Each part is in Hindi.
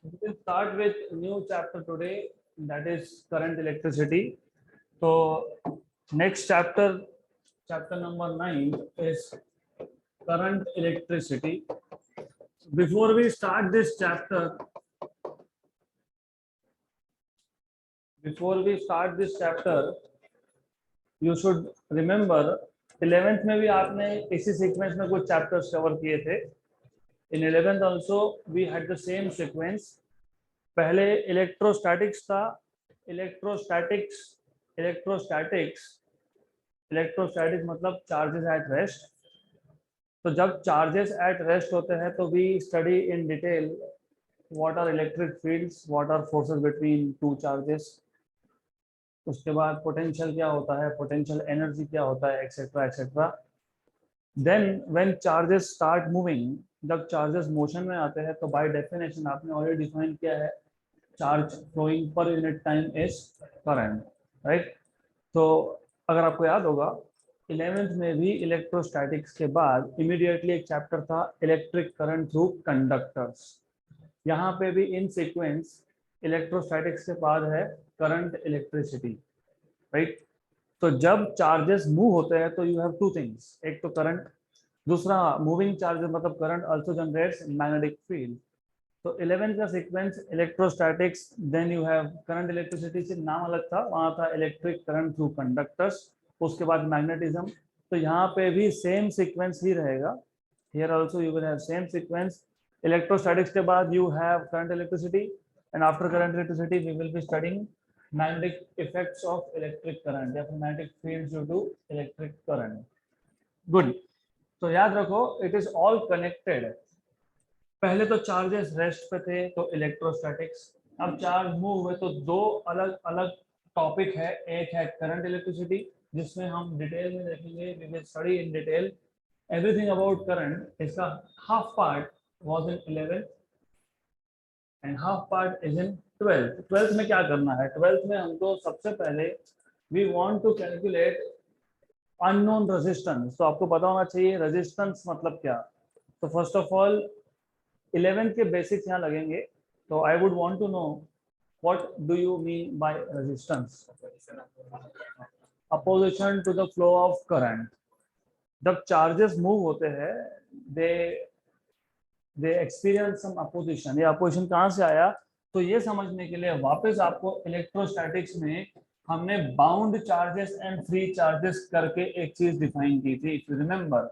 We will start with new chapter today, that is current electricity. So next chapter, chapter number 9 is current electricity. Before we start this chapter, you should remember 11th में भी आपने इसी सीक्वेंस में कुछ चैप्टर्स कवर किए थे. In 11th also we had the same sequence. पहले इलेक्ट्रोस्टैटिक्स था. इलेक्ट्रोस्टैटिक्स मतलब चार्जेस एट रेस्ट. तो जब चार्जेस एट रेस्ट होते हैं तो we study in detail what are electric fields, what are forces between two charges. उसके बाद पोटेंशियल क्या होता है, पोटेंशियल एनर्जी क्या होता है, etcetera etcetera. Then when charges start moving, जब चार्जेस मोशन में आते हैं तो बाय डेफिनेशन आपने ऑलरेडी डिफाइन किया है, charge flowing per unit time is current, right. तो अगर आपको याद होगा 11th में भी इलेक्ट्रोस्टैटिक्स के बाद इमीडिएटली एक चैप्टर था इलेक्ट्रिक करंट थ्रू कंडक्टर्स. यहाँ पे भी इन सीक्वेंस इलेक्ट्रोस्टैटिक्स के बाद है करंट इलेक्ट्रिसिटी, राइट. तो जब चार्जेस मूव होते हैं तो यू हैव टू थिंग्स, एक तो करंट, दूसरा मूविंग चार्जेस मतलब current also generates magnetic field. तो 11th का sequence electrostatics, then you have current electricity, से नाम अलग था, वहां था इलेक्ट्रिक करंट थ्रू कंडक्टर्स, उसके बाद मैग्नेटिज्म. तो यहाँ पे भी सेम सीक्वेंस ही रहेगा. Here also you will have same sequence. Electrostatics के बाद you have current electricity, and after current electricity we will be studying magnetic effects of electric current या फिर magnetic fields due to electric current. Good. तो याद रखो इट इज ऑल कनेक्टेड. पहले तो चार्जेस रेस्ट पे थे तो इलेक्ट्रोस्टैटिक्स, अब चार्ज मूव हुए तो दो अलग अलग टॉपिक है. एक है करंट इलेक्ट्रिसिटी जिसमें हम डिटेल में देखेंगे, we will study in detail everything about current. इसका half part was in 11th and half part is in 12th. 12th में क्या करना है, 12th में हमको सबसे पहले we want to calculate unknown resistance. तो आपको पता होना चाहिए रेजिस्टेंस मतलब क्या. तो फर्स्ट ऑफ ऑल 11th के बेसिक्स यहाँ लगेंगे. तो I would want to know what do you mean by resistance. Opposition to the flow of current. जब चार्जेस मूव होते हैं दे एक्सपीरियंस सम अपोजिशन. ये अपोजिशन कहाँ से आया, तो ये समझने के लिए वापस आपको इलेक्ट्रोस्टैटिक्स में हमने bound charges and free charges करके एक चीज डिफाइन की थी. If you remember,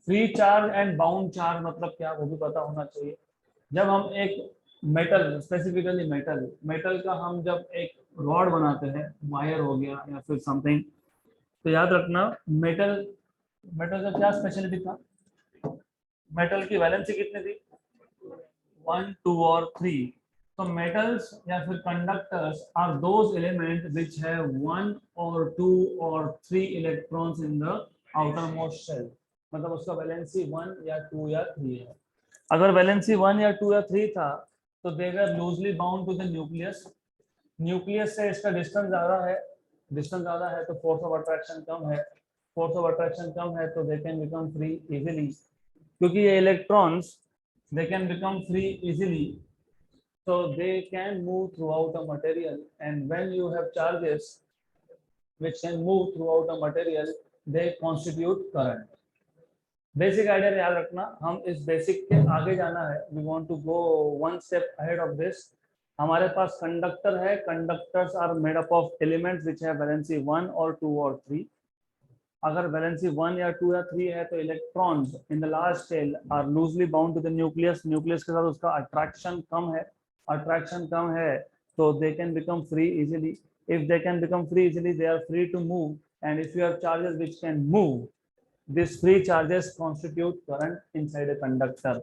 free charge and bound charge मतलब क्या वो भी पता होना चाहिए. जब हम एक मेटल, स्पेसिफिकली मेटल का हम जब एक रॉड बनाते हैं, वायर हो गया या फिर समथिंग, तो याद रखना मेटल का क्या स्पेशलिटी था. मेटल की वैलेंसी कितनी थी, 1, 2 और 3. तो मेटल्स या फिर conductors are those element which have 1 और 2 और 3 electrons in the outermost shell. मतलब उसका वैलेंसी 1 या 2 या 3 है. अगर वैलेंसी 1 या 2 या 3 था तो they were loosely bound to the nucleus. Nucleus से इसका डिस्टेंस ज़्यादा है तो फोर्स ऑफ अट्रैक्शन कम है. फोर्स ऑफ अट्रैक्शन कम है तो they can become free easily, क्योंकि ये electrons they can become free easily, so they can move throughout a material. And when you have charges which can move throughout a material, they constitute current. Basic idea याद रखना. हम इस बेसिक के आगे जाना है. We want to go one step ahead of this. हमारे पास कंडक्टर है. Conductors are made up of elements which have valency 1 और 2 और 3. अगर वैलेंसी 1 या 2 या 3 है तो electrons in the last shell are loosely bound to the nucleus. Nucleus के साथ उसका अट्रैक्शन कम है तो they can become free easily. If they can become free easily, they are free to move. And if you have charges which can move, these free charges constitute current inside a conductor.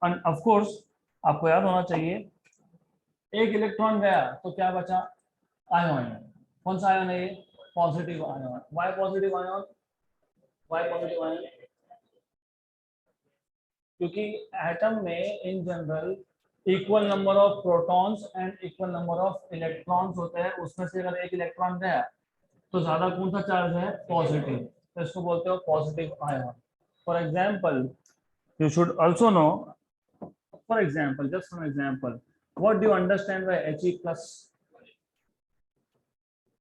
And of course, आपको याद होना चाहिए एक इलेक्ट्रॉन गया तो क्या बचा, आयन. कौन सा आयन है ये, positive ion. Why positive ion, क्योंकि एटम में in general equal number of protons and equal number of electrons होते हैं. उसमें से अगर एक इलेक्ट्रॉन गया तो ज्यादा कौन सा चार्ज है, पॉजिटिव, तो इसको बोलते हो positive ion. For example, you should also know For example, just for example, what do you understand by He plus?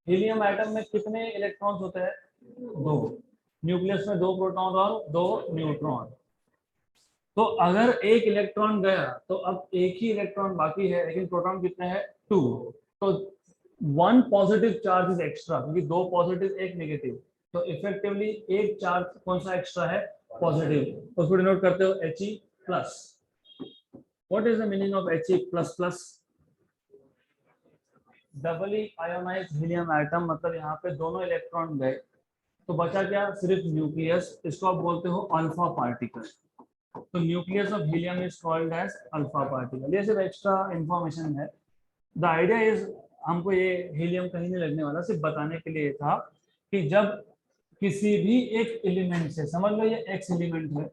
Helium atom में कितने इलेक्ट्रॉन्स होते हैं? दो। न्यूक्लियस में दो प्रोटॉन और दो न्यूट्रॉन। तो अगर एक इलेक्ट्रॉन गया तो अब एक ही इलेक्ट्रॉन बाकी है, लेकिन प्रोटॉन कितने हैं? 2। तो 1 पॉजिटिव चार्ज इज एक्स्ट्रा, क्योंकि 2 पॉजिटिव 1 नेगेटिव, तो इफेक्टिवली एक चार्ज कौन सा एक्स्ट्रा है? पॉजिटिव। उसको डिनोट करते हो He plus. What is the meaning of He plus plus? Doubly ionized helium atom, मतलब यहाँ पे दोनों इलेक्ट्रॉन गए तो बचा क्या? सिर्फ न्यूक्लियस। इसको आप बोलते हो अल्फा पार्टिकल। तो nucleus of helium is called as alpha particle. ये सिर्फ एक्स्ट्रा इंफॉर्मेशन है। द आइडिया इज, हमको ये हीलियम कहीं नहीं लगने वाला, सिर्फ बताने के लिए था कि जब किसी भी एक एलिमेंट से, समझ लो ये एक्स एलिमेंट है,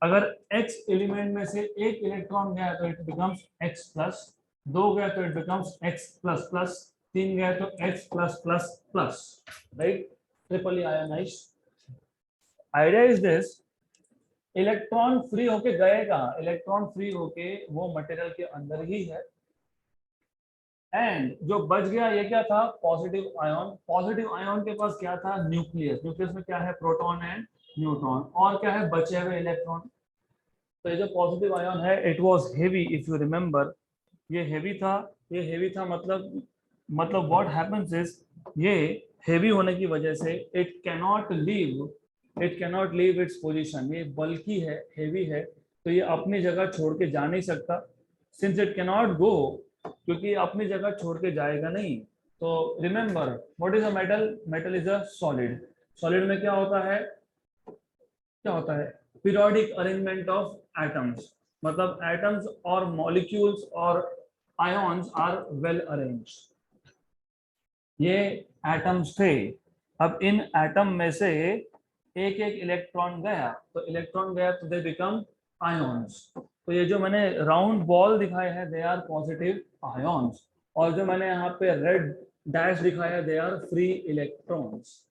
अगर एक्स एलिमेंट में से एक इलेक्ट्रॉन गया तो इट बिकम्स एक्स प्लस, 2 गया तो it becomes X plus plus, 3 गया तो X plus plus plus, right? Triply ionized. Idea is this, electron free होके गए कहाँ? इलेक्ट्रॉन फ्री होके वो मटेरियल के अंदर ही है, एंड जो बच गया ये क्या था? Positive ion. पॉजिटिव आयन के पास क्या था? न्यूक्लियस। न्यूक्लियस में क्या है? Proton and neutron. और क्या है? बचे हुए इलेक्ट्रॉन। तो ये जो पॉजिटिव आयन है, it was heavy, if you remember, ये हेवी था। ये हेवी था मतलब व्हाट हैपेंस इज, ये हेवी होने की वजह से it cannot leave its position. ये बल्कि है, हेवी है, तो ये अपनी जगह छोड़ के जा नहीं सकता। सिंस इट कैनॉट गो, क्योंकि ये अपनी जगह छोड़ के जाएगा नहीं। तो remember, what is a metal? Metal is a solid. Solid में क्या होता है? पीरियोडिक अरेंजमेंट ऑफ एटम्स, मतलब एटम्स और मॉलिक्यूल्स और आयॉन्स आर वेल अरेंज्ड। ये एटम्स थे। अब इन एटम में से एक एक इलेक्ट्रॉन गया, तो दे बिकम आयॉन्स। तो ये जो मैंने राउंड बॉल दिखाए हैं, दे आर पॉजिटिव आयॉन्स, और जो मैंने यहाँ पे रेड डैश दिखाया, they are free electrons,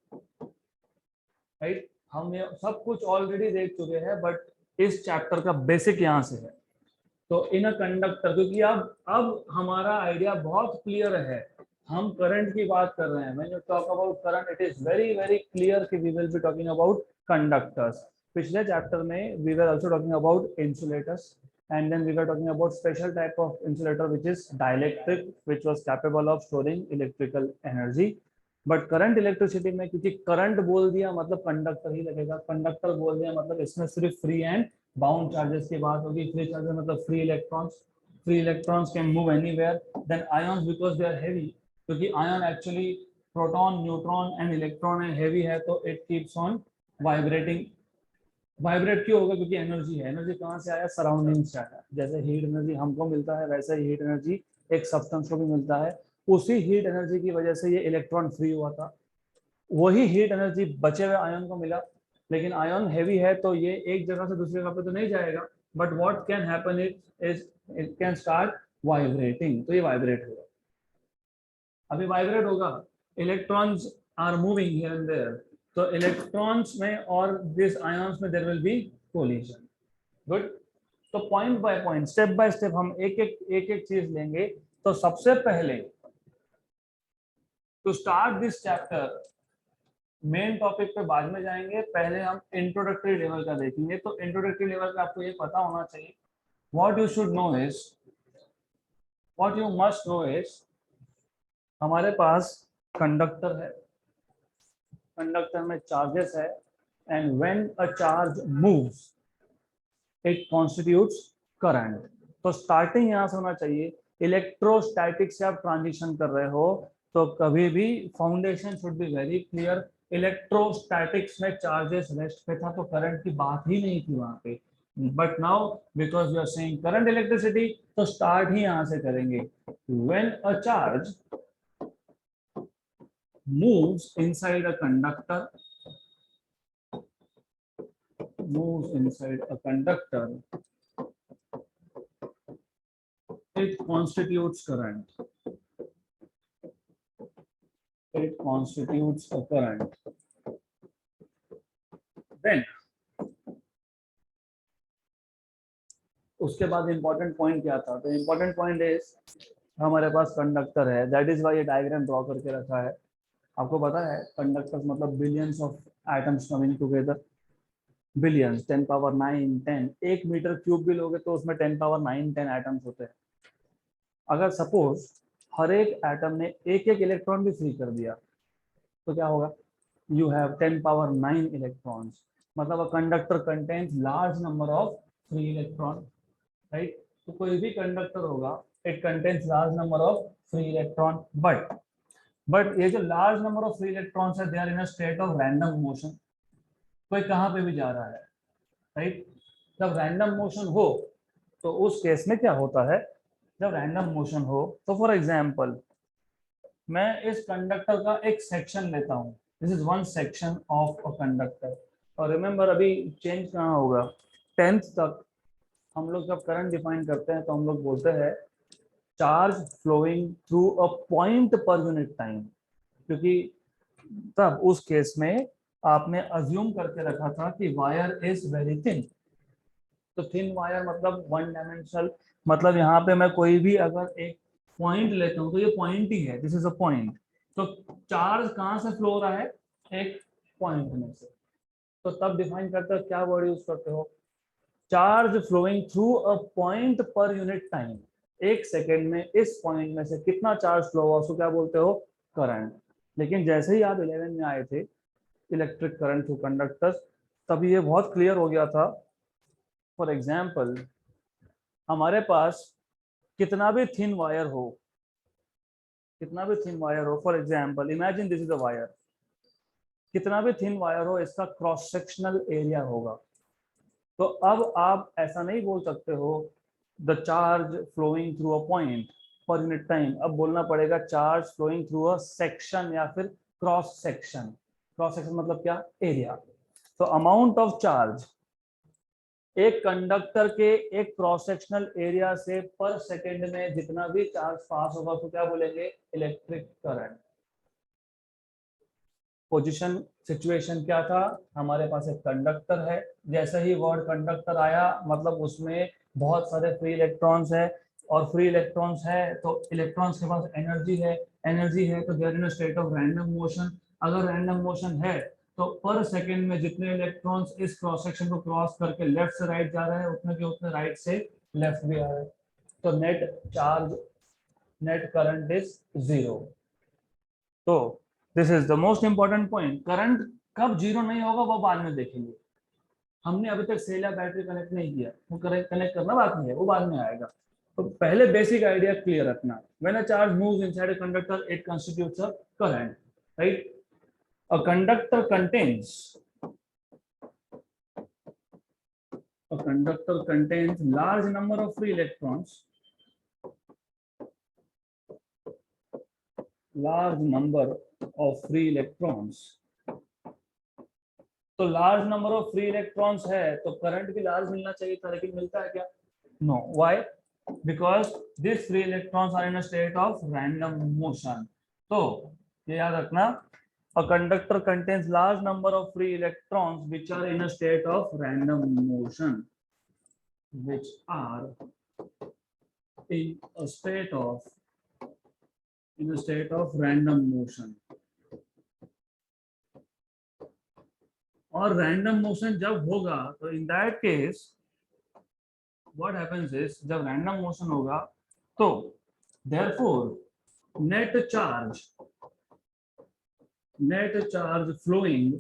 right? हम ये सब कुछ ऑलरेडी देख चुके हैं, बट इस चैप्टर का बेसिक यहाँ से है। तो इन अ कंडक्टर, क्योंकि अब हमारा आइडिया बहुत क्लियर है। हम करंट की बात कर रहे हैं। When you talk about current, it is very very clear कि we will be talking about conductors. पिछले चैप्टर में we were also talking about insulators, and then we were talking about special type of insulator which is dielectric, which was capable of storing electrical energy. But current electricity में, क्योंकि करंट बोल दिया मतलब कंडक्टर ही लगेगा, कंडक्टर बोल दिया मतलब इसमें सिर्फ फ्री एंड बाउंड चार्जेस की बात होगी। फ्री चार्जेस मतलब free electrons can move anywhere. Then ions, because they are heavy, क्योंकि ion actually proton, neutron and electron है, हेवी है, तो it keeps on vibrating. Vibrate क्यों होगा? क्योंकि एनर्जी है। एनर्जी कहाँ से आया? सराउंडिंग से आया। जैसे हीट एनर्जी हमको मिलता है, वैसे ही हीट एनर्जी एक सब्सटेंस को भी मिलता है। उसी हीट एनर्जी की वजह से ये इलेक्ट्रॉन फ्री हुआ था, वही हीट एनर्जी बचे हुए आयन को मिला। लेकिन आयन हेवी है, तो ये एक जगह से दूसरी जगह पे तो नहीं जाएगा, but what can happen it can start vibrating. तो ये वाइब्रेट होगा। अभी वाइब्रेट होगा, electrons are moving here and there, तो इलेक्ट्रॉन्स में और दिस आयंस में there will be collision. Good. तो point by point, step by step हम एक एक चीज लेंगे। तो सबसे पहले, to start this chapter, main topic पे बाद में जाएंगे, पहले हम इंट्रोडक्टरी लेवल का देखेंगे। तो इंट्रोडक्टरी लेवल का आपको ये पता होना चाहिए, what you should no is, what you must know is, हमारे पास कंडक्टर है, कंडक्टर में चार्जेस है, and when a charge moves it constitutes current. तो स्टार्टिंग यहाँ से होना चाहिए। इलेक्ट्रोस्टैटिक से आप ट्रांजिशन कर रहे हो, तो कभी भी foundation should be very clear. Electrostatics में चार्जेस रेस्ट पे था, तो करंट की बात ही नहीं थी वहां पे। But now because we are saying current electricity, तो स्टार्ट ही यहां से करेंगे। When a charge moves inside a conductor, it constitutes current. It constitutes a current. Then उसके उसके बाद इंपॉर्टेंट पॉइंट क्या था? तो इंपॉर्टेंट पॉइंट इज हमारे पास कंडक्टर है, दैट इज वाई ये डायग्राम ड्रॉ करके रखा है। आपको पता है कंडक्टर्स मतलब billions of atoms coming together, billions, 10 power 9 10, 1 metre cube भी लोगे तो उसमें 10 पावर 9 10 एटम्स होते हैं। अगर सपोज हर एक एटम ने एक एक इलेक्ट्रॉन भी फ्री कर दिया तो क्या होगा? you have 10 power 9 electrons, मतलब a conductor contains large number of free electron, right? तो कोई भी कंडक्टर होगा, it contains large number of free electron, but ये जो large number of free electrons है, they are in a state of random motion, कोई कहाँ पे भी जा रहा है, right? जब random motion हो तो उस केस में क्या होता है? जब random motion हो तो फॉर एग्जाम्पल मैं इस कंडक्टर का एक सेक्शन लेता हूँ, this is one section of a conductor. और रिमेंबर अभी चेंज कहाँ होगा? 10th तक हम लोग जब करंट डिफाइन करते हैं तो हम लोग बोलते हैं charge flowing through a point per unit time, क्योंकि तब उस केस में आपने अज्यूम करके रखा था कि वायर इज वेरी थिन। तो थिन वायर मतलब वन डायमेंशनल, मतलब यहाँ पे मैं कोई भी अगर एक पॉइंट लेता हूँ तो ये पॉइंट ही है, दिस इज अ पॉइंट। तो चार्ज कहाँ से फ्लो हो रहा है? एक पॉइंट में से। तो तब डिफाइन करते हो क्या वर्ड यूज करते हो? Charge flowing through a point per unit time, एक सेकेंड में इस पॉइंट में से कितना चार्ज फ्लो हुआ उसको क्या बोलते हो? करंट। लेकिन जैसे ही आप 11 में आए थे इलेक्ट्रिक करंट थ्रू कंडक्टर्स, तभी ये बहुत क्लियर हो गया था। फॉर एग्जाम्पल हमारे पास कितना भी थिन वायर हो, कितना भी थिन वायर हो, for example imagine this is a wire, कितना भी थिन वायर हो इसका क्रॉस सेक्शनल एरिया होगा। तो अब आप ऐसा नहीं बोल सकते हो the charge flowing through a point per unit time, अब बोलना पड़ेगा charge flowing through a section या फिर क्रॉस सेक्शन। क्रॉस सेक्शन मतलब क्या? एरिया। तो अमाउंट ऑफ चार्ज एक कंडक्टर के एक क्रॉस सेक्शनल एरिया से पर सेकेंड में जितना भी चार्ज पास होगा उसको क्या बोलेंगे? Electric current. पोजीशन सिचुएशन क्या था? हमारे पास एक कंडक्टर है, जैसे ही वर्ड कंडक्टर आया मतलब उसमें बहुत सारे फ्री इलेक्ट्रॉन्स है, और फ्री इलेक्ट्रॉन्स है तो इलेक्ट्रॉन्स के पास एनर्जी है, एनर्जी है तो there in a state of random motion. अगर रैंडम मोशन है तो पर सेकेंड में जितने इलेक्ट्रॉन्स इस क्रॉस सेक्शन को क्रॉस करके लेफ्ट से राइट जा रहे हैं उतने के उतने राइट से लेफ्ट भी आ रहे हैं। तो net charge, net current is zero. तो this is the most important point. Current कब जीरो नहीं होगा वो बाद में देखेंगे। हमने अभी तक सेल या बैटरी कनेक्ट नहीं किया, वो कनेक्ट करना बाकी है, वो बाद में आएगा। तो पहले बेसिक आइडिया क्लियर रखना, when a charge moves inside a conductor it constitutes a current, right? A conductor contains, a conductor contains large number of free electrons, large number of free electrons। तो large number of free electrons है तो करंट भी लार्ज मिलना चाहिए था, लेकिन मिलता है क्या? No. Why? Because this free electrons are in a state of random motion. तो ये याद रखना, a conductor contains large number of free electrons which are in a state of random motion, which are in a state of random motion। और रैंडम मोशन जब होगा तो in that case what happens is, जब रैंडम मोशन होगा तो therefore net charge, net charge flowing,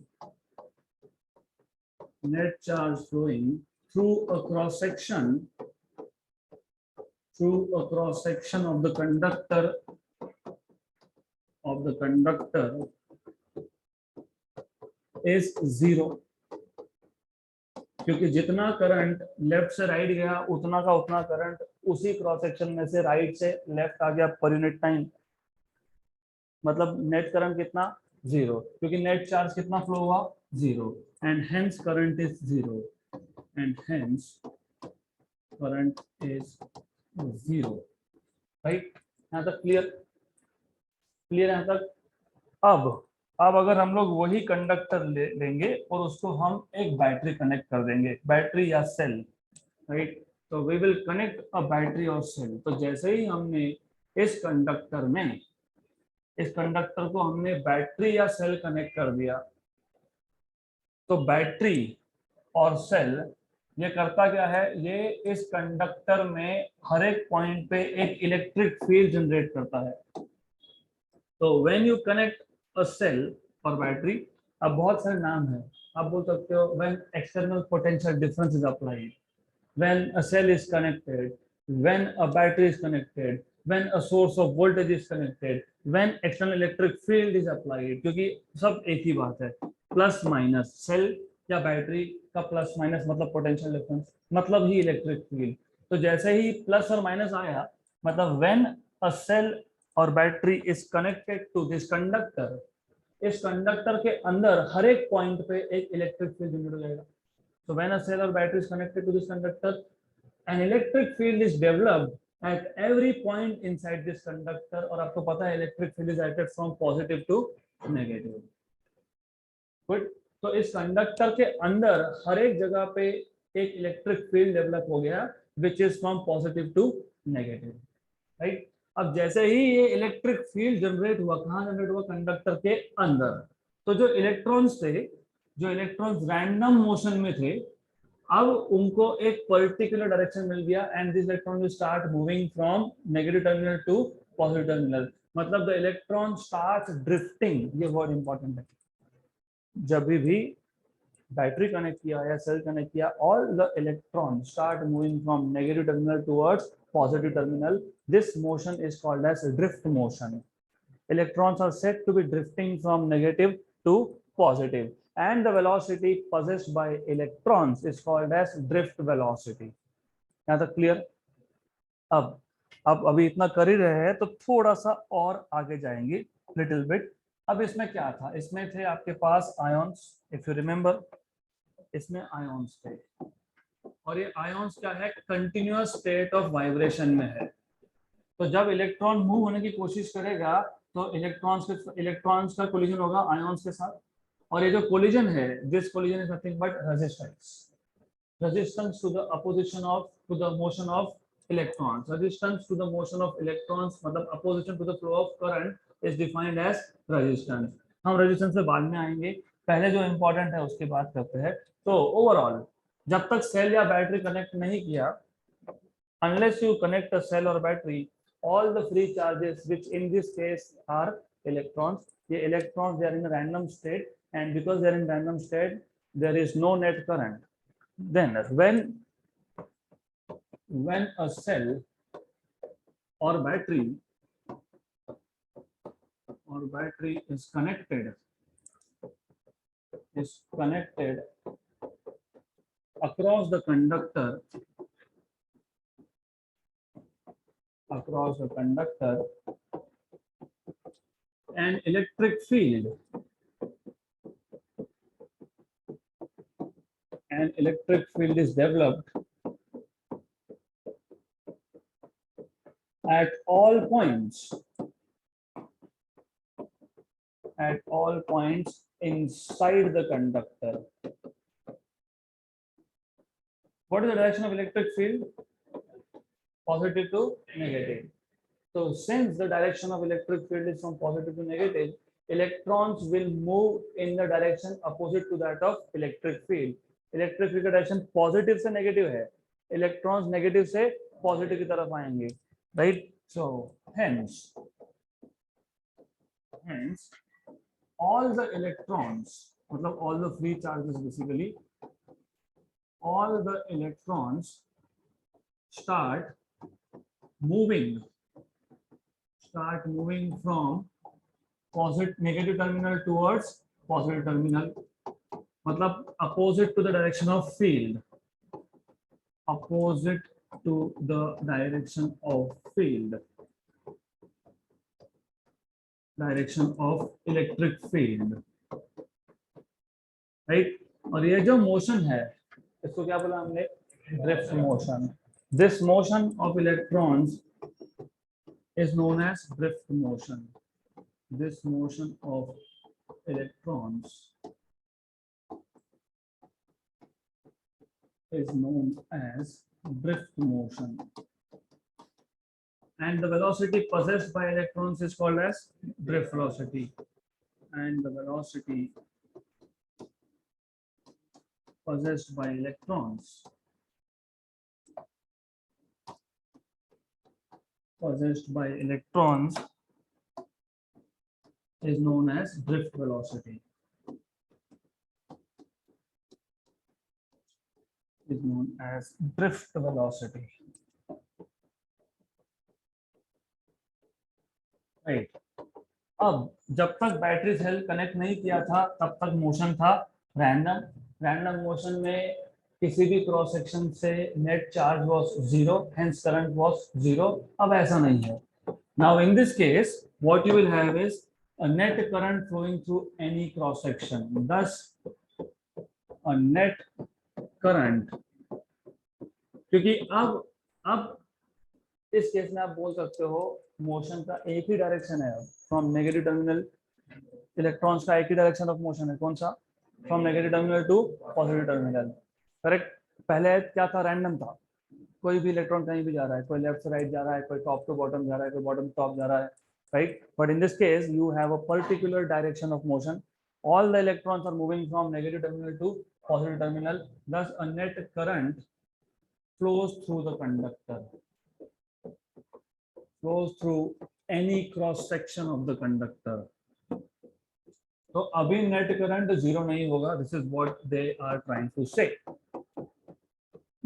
net charge flowing through a cross section, through a cross section of the conductor, is zero। क्योंकि जितना करंट लेफ्ट से राइट गया उतना का उतना करंट उसी क्रॉस सेक्शन में से राइट से लेफ्ट आ गया पर यूनिट टाइम। मतलब नेट करंट कितना? जीरो, क्योंकि नेट चार्ज कितना फ्लो हुआ? Zero, and hence current is zero, and hence current is zero, right? यहाँ तक क्लियर? क्लियर यहाँ तक? अब अगर हम लोग वही कंडक्टर लेंगे और उसको हम एक बैटरी कनेक्ट कर देंगे, बैटरी या सेल, राइट? तो we will connect a battery और सेल। तो जैसे ही हमने इस कंडक्टर को हमने बैटरी या सेल कनेक्ट कर दिया, तो बैटरी और सेल ये करता क्या है, ये इस कंडक्टर में हर एक पॉइंट पे एक इलेक्ट्रिक फील्ड जनरेट करता है। तो when you connect a cell और बैटरी, अब बहुत सारे नाम है, आप बोल सकते हो when external potential difference is applied, when a cell is connected, when a battery is connected, when a source of voltage is connected, when external electric field is applied, क्योंकि सब एक ही बात है, प्लस माइनस, सेल या बैटरी का प्लस माइनस मतलब पोटेंशियल डिफरेंस, मतलब ही इलेक्ट्रिक फील्ड। तो जैसे ही प्लस और माइनस आया, मतलब व्हेन अ सेल और battery is connected to this conductor, इस कंडक्टर के अंदर हर एक पॉइंट पे एक इलेक्ट्रिक फील्ड जनरेट हो जाएगा। So when a cell or battery is connected to this conductor, an electric field is developed at every point inside this conductor, और आपको पता है electric field is directed from positive to negative. Good. तो इस कंडक्टर के अंदर हर एक जगह पे एक इलेक्ट्रिक फील्ड डेवलप हो गया which is from positive to negative, right. अब जैसे ही ये इलेक्ट्रिक फील्ड जनरेट हुआ, कहाँ जनरेट हुआ, कंडक्टर के अंदर। तो जो इलेक्ट्रॉन्स थे, जो इलेक्ट्रॉन्स रैंडम मोशन में थे, अब उनको एक पर्टिकुलर डायरेक्शन मिल गया and this electron will start moving from negative terminal to positive terminal, मतलब द इलेक्ट्रॉन स्टार्ट ड्रिफ्टिंग। ये वर्ड इंपॉर्टेंट है। जब भी बैटरी कनेक्ट किया या सेल कनेक्ट किया, all the electron start moving from negative terminal towards positive terminal. This motion is called as drift motion. Electrons are said to be drifting from negative to positive, and the velocity possessed by electrons is called as drift velocity. यहाँ तक क्लियर? अब अभी इतना कर ही रहे हैं तो थोड़ा सा और आगे जाएंगे, लिटिल बिट। अब इसमें क्या था, इसमें थे आपके पास आयोन्स, इफ यू रिमेम्बर, इसमें आयोन्स थे, और ये आयोन्स क्या है, कंटिन्यूअस स्टेट ऑफ वाइब्रेशन में है। तो जब इलेक्ट्रॉन मूव होने की कोशिश करेगा तो इलेक्ट्रॉन्स का कोलिजन होगा आयोन्स के साथ, और ये जो कोलिजन है, this collision is nothing but resistance to the opposition of, to the motion of electrons. Resistance to the motion of electrons मतलब opposition to the flow of current is defined as resistance. हम रेजिस्टेंस पे बाद में आएंगे, पहले जो इंपॉर्टेंट है उसकी बात करते हैं। तो ओवरऑल जब तक सेल या बैटरी कनेक्ट नहीं किया, unless you connect a cell or battery, all the free charges, which in this case are electrons, the electrons they are in a random state, and because they are in random state there is no net current. Then when a cell or battery is connected across the conductor, an electric field is developed at all points inside the conductor. What is the direction of electric field? Positive to negative. So since the direction of electric field is from positive to negative, electrons will move in the direction opposite to that of electric field. Electric field का direction positive से negative है, electrons negative से positive की तरफ आएंगे, right? So hence all the electrons, मतलब all the free charges, basically all the electrons start moving from negative terminal towards positive terminal, मतलब opposite to the direction of field, direction of electric field, right? और ये जो मोशन है इसको क्या बोला हमने, drift motion. This motion of electrons is known as drift motion. This motion of electrons is known as drift motion, and the velocity possessed by electrons is called as drift velocity, and the velocity possessed by electrons is known as drift velocity. Is known as drift velocity. Right. अब जब तक बैटरी सेल कनेक्ट नहीं किया था तब तक मोशन था रैंडम मोशन में किसी भी क्रॉस सेक्शन से net charge was zero, hence current was zero. अब ऐसा नहीं है. Now in this case what you will have is a net current flowing through any cross section, thus a net current. क्योंकि अब इस केस में आप बोल सकते हो मोशन का एक ही डायरेक्शन है. फ्रॉम नेगेटिव टर्मिनल इलेक्ट्रॉन्स का एक ही डायरेक्शन ऑफ मोशन है. कौन सा? From negative terminal to positive terminal. Correct. पहले क्या था? रैंडम था. कोई भी इलेक्ट्रॉन कहीं भी जा रहा है, कोई लेफ्ट से राइट जा रहा है, कोई टॉप टू बॉटम जा रहा है, कोई बॉटम टॉप जा रहा है, right. But in this case you have a particular direction of motion. All the electrons are moving from negative terminal to positive terminal. thus a net current flows through the conductor, flows through any cross section of the conductor. तो अभी नेट करंट जीरो नहीं होगा. This is what they are trying to say.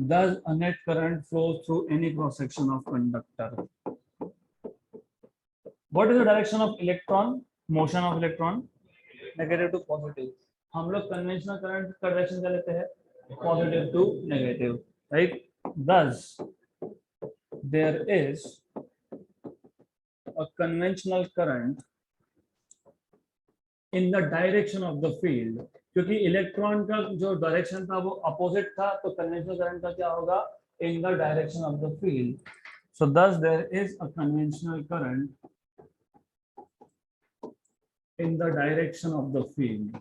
Thus a net current flows through any cross section of conductor. What is the direction of electron? Motion of electron negative to positive. हम लोग कन्वेंशनल करंट का डायरेक्शन क्या लेते हैं? Positive to negative, right. Thus there is a conventional current in the direction of the field. क्योंकि इलेक्ट्रॉन का जो डायरेक्शन था वो अपोजिट था, तो कन्वेंशनल करंट का क्या होगा? In the direction of the field. So thus there is a conventional current in the direction of the field.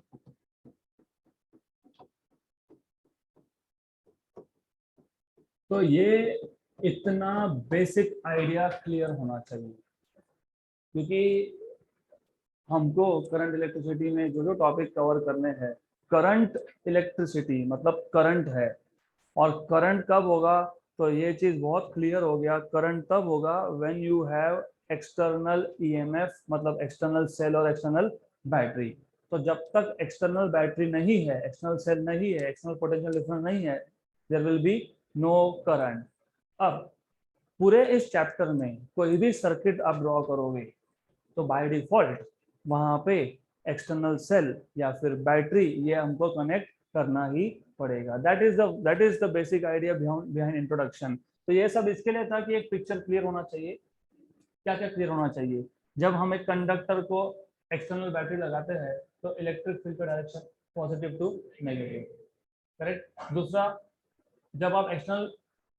तो ये इतना बेसिक आइडिया क्लियर होना चाहिए, क्योंकि हमको करंट इलेक्ट्रिसिटी में जो टॉपिक कवर करने हैं, करंट इलेक्ट्रिसिटी मतलब करंट है. और करंट कब होगा? तो ये चीज बहुत क्लियर हो गया. करंट तब होगा when you have external EMF, मतलब एक्सटर्नल सेल और एक्सटर्नल बैटरी. तो जब तक एक्सटर्नल बैटरी नहीं है, एक्सटर्नल सेल नहीं है, एक्सटर्नल पोटेंशियल डिफरेंस नहीं है, there will be no current. अब पूरे इस चैप्टर में कोई भी सर्किट आप ड्रॉ करोगे तो बाय डिफॉल्ट वहां पे एक्सटर्नल सेल या फिर बैटरी ये हमको कनेक्ट करना ही पड़ेगा. That is the basic idea behind introduction. तो ये सब इसके लिए था कि एक पिक्चर क्लियर होना चाहिए. क्या क्या क्लियर होना चाहिए? जब हम एक कंडक्टर को एक्सटर्नल बैटरी लगाते हैं तो इलेक्ट्रिक फील्ड का direction positive to negative, correct. दूसरा, जब आप एक्सटर्नल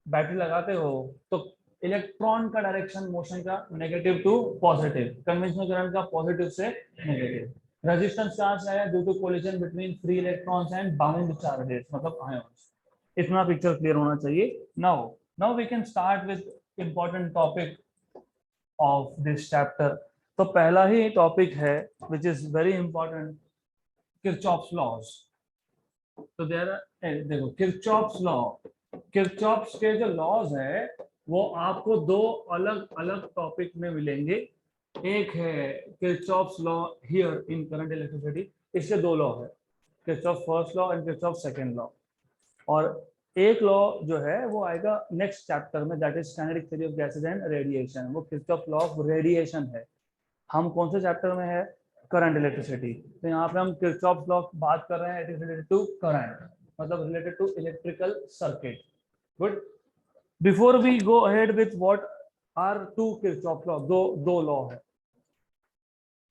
बैटरी लगाते हो तो इलेक्ट्रॉन का डायरेक्शन मोशन का negative to positive, conventional current का पॉजिटिव से नेगेटिव. रेजिस्टेंस कहां से आया? Due to collision between free electrons and bound charges, मतलब आयंस. इतना पिक्चर क्लियर होना चाहिए. Now we can start with important topic of this chapter. तो पहला ही टॉपिक है which is very important, Kirchhoff's laws. तो देखो किरचॉफ्स लॉ, किरचॉफ्स के जो लॉज है वो आपको दो अलग अलग टॉपिक में मिलेंगे. एक है Kirchhoff's law here in current electricity. इसके दो लॉ है, Kirchhoff first law and Kirchhoff second law. और एक लॉ जो है वो आएगा नेक्स्ट चैप्टर में, that is kinetic theory of gases and radiation. वो किरचॉफ लॉ ऑफ रेडिएशन है. हम कौन से चैप्टर में है? Current electricity. तो यहाँ पे हम किरचॉफ लॉ बात कर रहे हैं. It is related to current, मतलब related to electrical circuit. Good. Before we go ahead with what are two Kirchhoff law, दो लॉ है,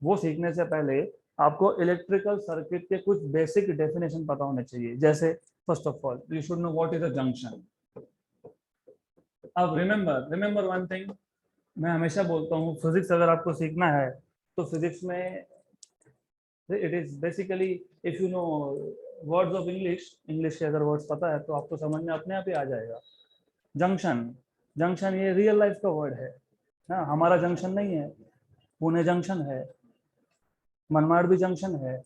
वो सीखने से पहले आपको इलेक्ट्रिकल सर्किट के कुछ बेसिक डेफिनेशन पता होने चाहिए. जैसे first of all you should no what is a junction. अब रिमेंबर वन थिंग, मैं हमेशा बोलता हूँ फिजिक्स अगर आपको सीखना है तो फिजिक्स में it is basically, if you know words of English के अगर वर्ड्स पता है तो आपको समझ में अपने आप ही आ जाएगा. जंक्शन, जंक्शन ये रियल लाइफ का वर्ड है ना, हमारा जंक्शन नहीं है, पुणे जंक्शन है, मनमाड़ भी जंक्शन है,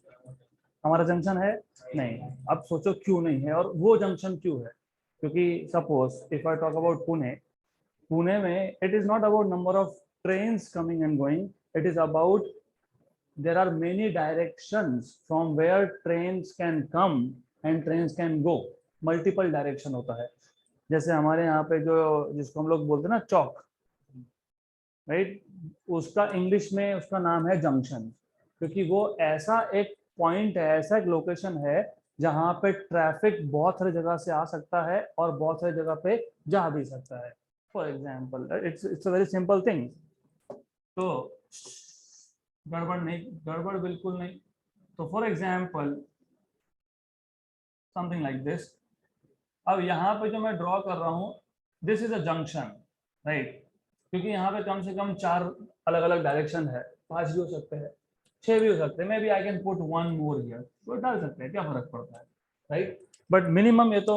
हमारा जंक्शन है नहीं। अब सोचो क्यों नहीं है और वो जंक्शन क्यों है, क्योंकि suppose if I talk about Pune, Pune में it is not about number of trains coming and going, it is about there are many directions from where trains can come and trains can go, multiple direction होता है। जैसे हमारे यहाँ पे जो जिसको हम लोग बोलते हैं ना चौक, राइट, उसका इंग्लिश में उसका नाम है जंक्शन, क्योंकि वो ऐसा एक पॉइंट है, ऐसा एक लोकेशन है जहाँ पे ट्रैफिक बहुत सारी जगह से आ सकता है और बहुत सारी जगह पे जा भी सकता है। For example it's a very simple thing. तो गड़बड़ नहीं, गड़बड़ बिल्कुल नहीं। तो for example something like this, अब यहाँ पे जो मैं ड्रॉ कर रहा हूँ, this is a junction, right, क्योंकि यहाँ पे कम से कम 4 अलग अलग डायरेक्शन है, 5 भी हो सकते हैं, 6 भी हो सकते हैं, maybe I can put 1 more here, तो डाल सकते हैं, क्या फर्क पड़ता है, राइट। बट मिनिमम ये तो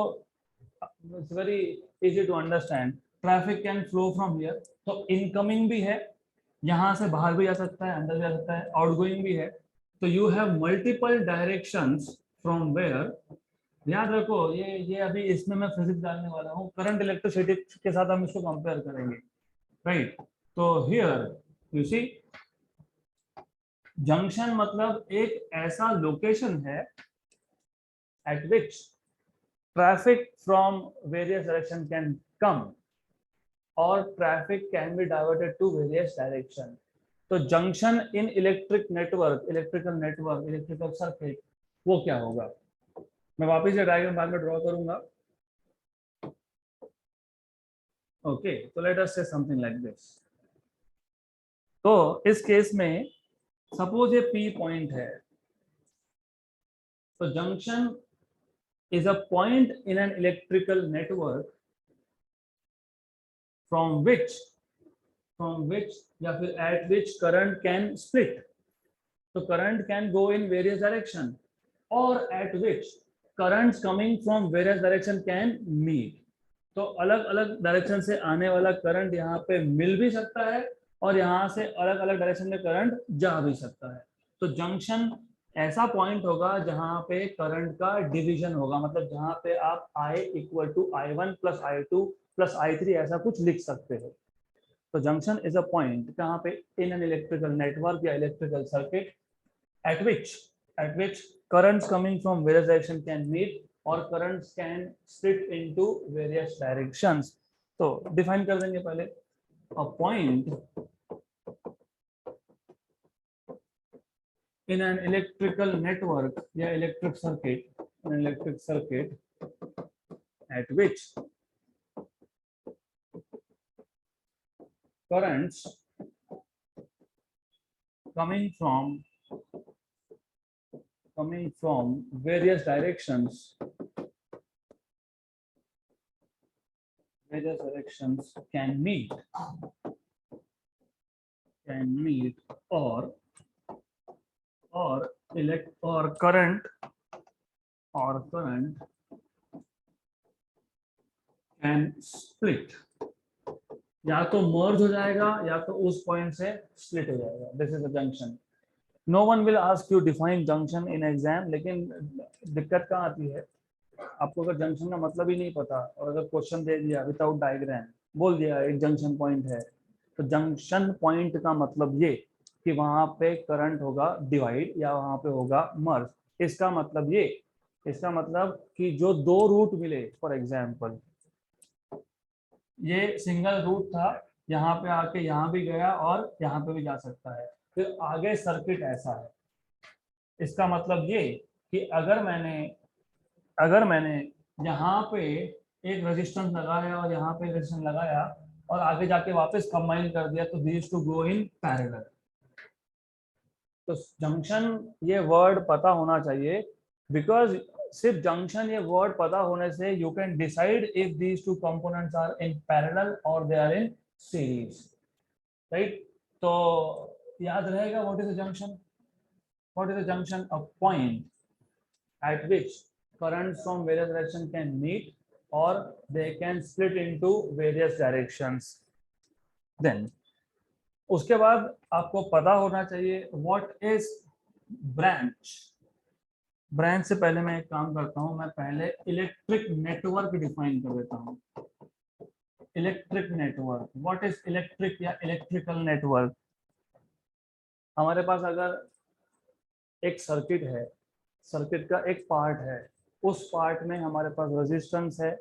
it's very easy to understand, traffic can flow from here, तो इनकमिंग भी है, यहाँ से बाहर भी जा सकता है, अंदर भी जा सकता है, आउटगोइंग भी है, तो you have multiple directions from where. याद रखो ये अभी इसमें मैं फिजिक्स डालने वाला हूँ, करंट इलेक्ट्रिसिटी के साथ हम इसको कंपेयर करेंगे, राइट। तो हियर यू सी जंक्शन मतलब एक ऐसा लोकेशन है at which traffic from various direction can come और traffic can be diverted to various direction. तो junction in electric network, electrical network, electrical circuit, वो क्या होगा, मैं वापस ये डायग्राम बाद में ड्रॉ करूंगा। ओके, तो लेट अस से समथिंग लाइक दिस। तो इस केस में सपोज ये पी पॉइंट है, तो junction is a point in an electrical network from which या फिर at which current can split, तो current can go in various direction, और at which currents coming from various direction can meet, तो अलग अलग डायरेक्शन से आने वाला करंट यहाँ पे मिल भी सकता है और यहाँ से अलग अलग डायरेक्शन में करंट जा भी सकता है। तो जंक्शन ऐसा पॉइंट होगा जहाँ पे करंट का डिवीजन होगा, मतलब जहाँ पे आप I equal to I1 plus I2 plus I3 ऐसा कुछ लिख सकते हो। तो जंक्शन इज अ पॉइंट जहाँ पे इन एन इलेक्ट्रिकल नेटवर्क या electrical circuit at which currents coming from various direction can meet or currents can split into various directions। तो डिफाइन कर देंगे पहले, a point in an electrical network या electric circuit at which currents coming from various directions can meet or current can split, या तो मर्ज हो जाएगा या तो उस पॉइंट से स्प्लिट हो जाएगा। This is a junction. No one will ask you define junction in exam, लेकिन दिक्कत कहाँ आती है, आपको अगर जंक्शन का मतलब ही नहीं पता और अगर क्वेश्चन दे दिया विदाउट डायग्राम, बोल दिया एक जंक्शन पॉइंट है, तो जंक्शन पॉइंट का मतलब ये कि वहां पे करंट होगा डिवाइड या वहां पे होगा मर्ज। इसका मतलब ये, इसका मतलब कि जो 2 रूट मिले, फॉर एग्जाम्पल ये सिंगल रूट था, यहाँ पे आके यहाँ भी गया और यहाँ पे भी जा सकता है, फिर आगे सर्किट ऐसा है। इसका मतलब ये कि अगर मैंने यहाँ पे एक रेजिस्टेंस लगाया और यहाँ पे रेजिस्टेंस लगाया और आगे जाके वापस कंबाइन कर दिया, तो these two go in parallel. तो जंक्शन ये वर्ड पता होना चाहिए, बिकॉज सिर्फ जंक्शन ये वर्ड पता होने से you can decide if these two components are in parallel और they are in series, right. तो याद रहेगा what is a junction, what is a junction, a point at which currents from various direction can meet or they can split into various directions. Then उसके बाद आपको पता होना चाहिए what is branch. ब्रांच से पहले मैं एक काम करता हूं, मैं पहले इलेक्ट्रिक नेटवर्क डिफाइन कर देता हूं. Electric network, what is electric या इलेक्ट्रिकल नेटवर्क. हमारे पास अगर एक सर्किट है, सर्किट का एक पार्ट है, उस पार्ट में हमारे पास रेजिस्टेंस है,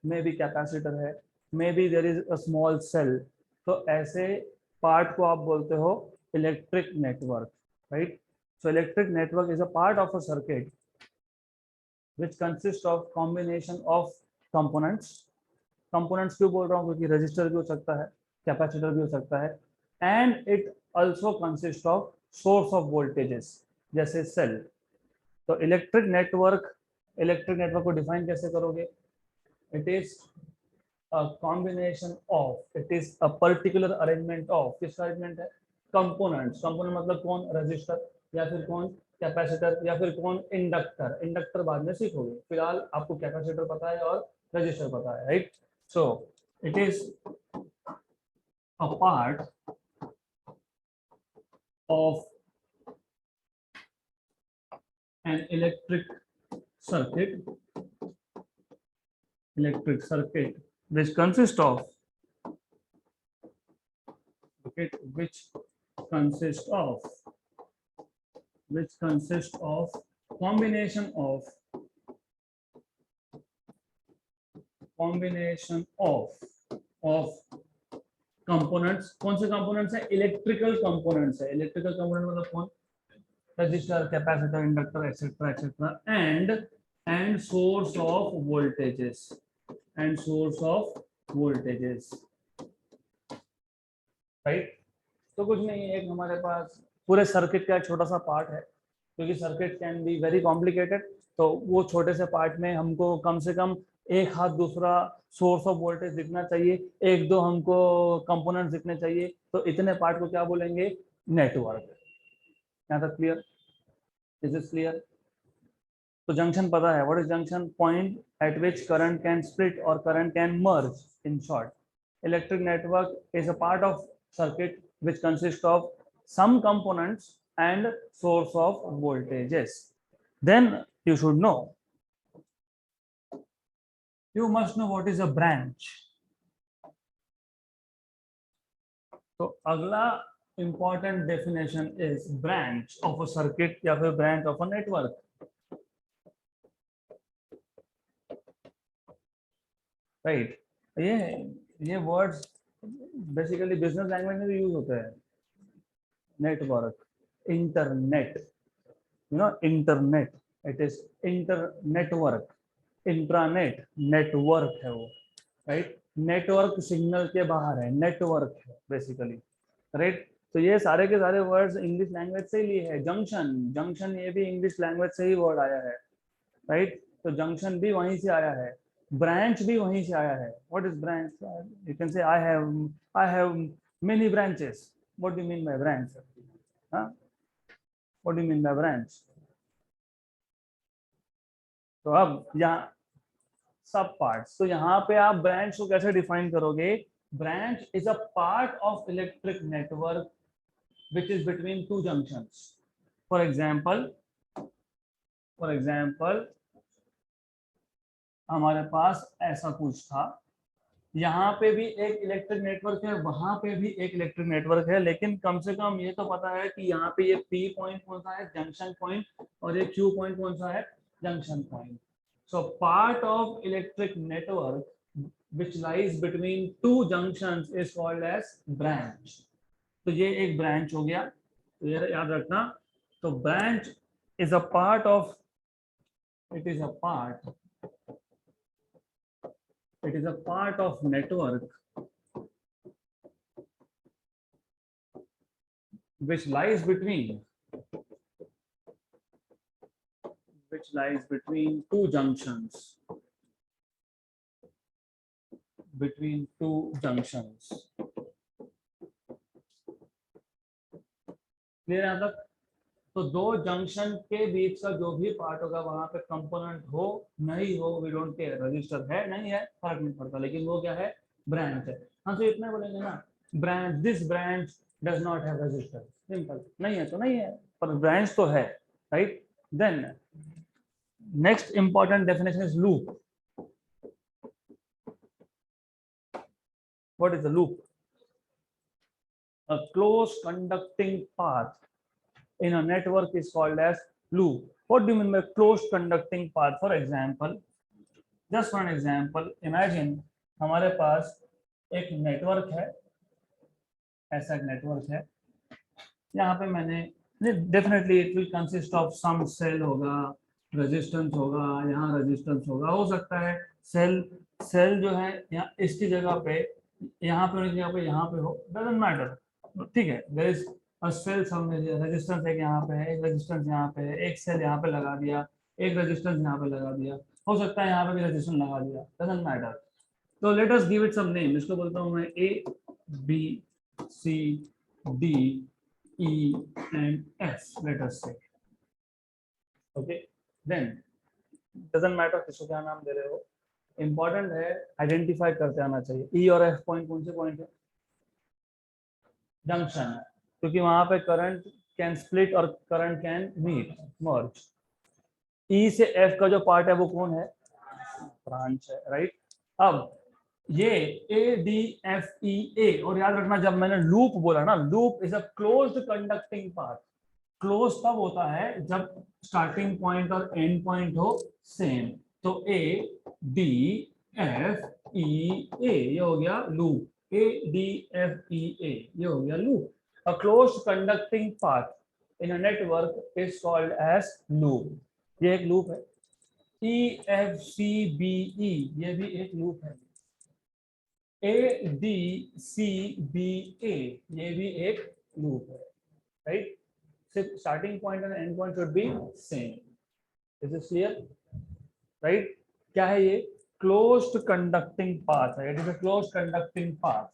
मे बी कैपेसिटर है, maybe there is a small cell, तो ऐसे पार्ट को आप बोलते हो electric network, right. So electric network is a part of a circuit which consists of combination of components. Components क्यों बोल रहा हूँ, क्योंकि रजिस्टर भी हो सकता है, कैपेसिटर भी हो सकता है, and it also consist of source of voltages जैसे सेल. तो इलेक्ट्रिक नेटवर्क को डिफाइन कैसे करोगे. It is a combination of, it is a particular arrangement of, किसका अरेंजमेंट है, कंपोनेंट्स. कंपोनेंट मतलब कौन, रजिस्टर या फिर कौन, कैपेसिटर या फिर कौन, इंडक्टर. इंडक्टर बाद में सीखोगे, फिलहाल आपको कैपेसिटर पता है और रजिस्टर पता है, right. So it is a part of an electric circuit which consists of, okay, which consists of combination of components. कौन से कंपोनेंट्स है, इलेक्ट्रिकल कंपोनेंट्स है. इलेक्ट्रिकल कंपोनेंट मतलब कौन, register, capacitor, inductor etcetera etcetera, and source of voltages, right. तो कुछ नहीं, एक हमारे पास पूरे सर्किट का एक छोटा सा पार्ट है, क्योंकि circuit can be very complicated, तो वो छोटे से पार्ट में हमको कम से कम एक हाथ दूसरा सोर्स ऑफ वोल्टेज दिखना चाहिए, एक दो हमको कंपोनेंट्स दिखने चाहिए, तो इतने पार्ट को क्या बोलेंगे, नेटवर्क. यहाँ तक क्लियर, इज इट क्लियर. तो जंक्शन पता है, what is junction, point at which current can split और current can merge. In short, electric network is a part of circuit which consists of some components and source of voltages. Then you should know, you must know what is a branch. तो अगला important definition is branch of a circuit या फिर branch of a network. Right. ये words basically business language में भी यूज होते हैं. Network, internet, you know internet, it is internetwork. Intranet network है वो, राइट. नेटवर्क सिग्नल के बाहर है, नेटवर्क है बेसिकली, राइट. तो ये सारे के सारे वर्ड्स इंग्लिश लैंग्वेज से ही लिए है. जंक्शन ये भी इंग्लिश लैंग्वेज से ही वर्ड आया है, राइट. तो जंक्शन भी वहीं से आया है, ब्रांच भी वहीं से आया है. What is branch, you can से I have many branches. What do you mean by branch, what do you mean by branch. तो अब यहाँ सब पार्ट्स, तो यहाँ पे आप ब्रांच को कैसे डिफाइन करोगे. Branch is a part of electric network which is between two junctions. For example हमारे पास ऐसा कुछ था, यहाँ पे भी एक इलेक्ट्रिक नेटवर्क है, वहां पे भी एक इलेक्ट्रिक नेटवर्क है, लेकिन कम से कम ये तो पता है कि यहाँ पे ये P पॉइंट कौन सा है, जंक्शन पॉइंट, और ये Q पॉइंट कौन सा है, junction point. So part of electric network which lies between two junctions is called as branch. तो ये एक ब्रांच हो गया, तो ये याद रखना. तो branch is a part of, it is a part of network which lies between two junctions, clear है. मतलब तो दो जंक्शन के बीच का जो भी पार्ट होगा वहां पे कंपोनेंट हो नहीं हो, वी डोंट केयर, रजिस्टर है नहीं है फर्क नहीं पड़ता, लेकिन वो क्या है, ब्रांच है। हम तो इतना बोलेंगे ना, branch, this branch does not have resistor, simple, नहीं है तो नहीं है, पर ब्रांच तो है, right. Then next important definition is loop. What is the loop? A close conducting path in a network is called as loop. What do you mean by close conducting path? For example, just for an example, imagine हमारे पास एक नेटवर्क है, ऐसा एक नेटवर्क है, यहाँ पे मैंने, definitely it will consist of some cell होगा, रेजिस्टेंस होगा, यहाँ रेजिस्टेंस होगा, हो सकता है सेल सेल जो है यहाँ इसकी जगह पे, यहाँ पे उनकी जगह पे यहाँ पे हो, डजंट मैटर, ठीक है। There is a cell some, resistance एक यहाँ पे है, एक रेजिस्टेंस यहाँ पे है, एक सेल यहाँ पे लगा दिया, एक रेजिस्टेंस यहाँ पे लगा दिया, हो सकता है यहाँ पे भी रेजिस्टेंस लगा दिया, डजंट मैटर। तो let us give it some name, इसको बोलता हूँ मैं A B C D E and F, let us say. Okay, then doesn't matter किसको क्या नाम दे रहे हो, important है आइडेंटिफाई करते आना चाहिए। E और F पॉइंट कौन से पॉइंट है? जंक्शन है, क्योंकि वहां पे करंट कैन स्प्लिट और current can meet merge. E से F का जो पार्ट है वो कौन है? ब्रांच है, राइट। अब ये ए डी एफ ई ए, और याद रखना जब मैंने लूप बोला ना, loop is a closed conducting path. Close तब होता है जब स्टार्टिंग पॉइंट और एंड पॉइंट हो सेम। तो A D F E A, ये हो गया loop. A D F E A, ये हो गया loop. A closed conducting path in a network is called as loop. ये एक लूप है। E F C B E, ये भी एक लूप है। ए डी सी बी ए, ये भी एक लूप है, राइट। सिर्फ starting point and and point should be same. Is it clear, right? क्या है ये? क्लोज्ड कंडक्टिंग पाथ है। It is a closed conducting path.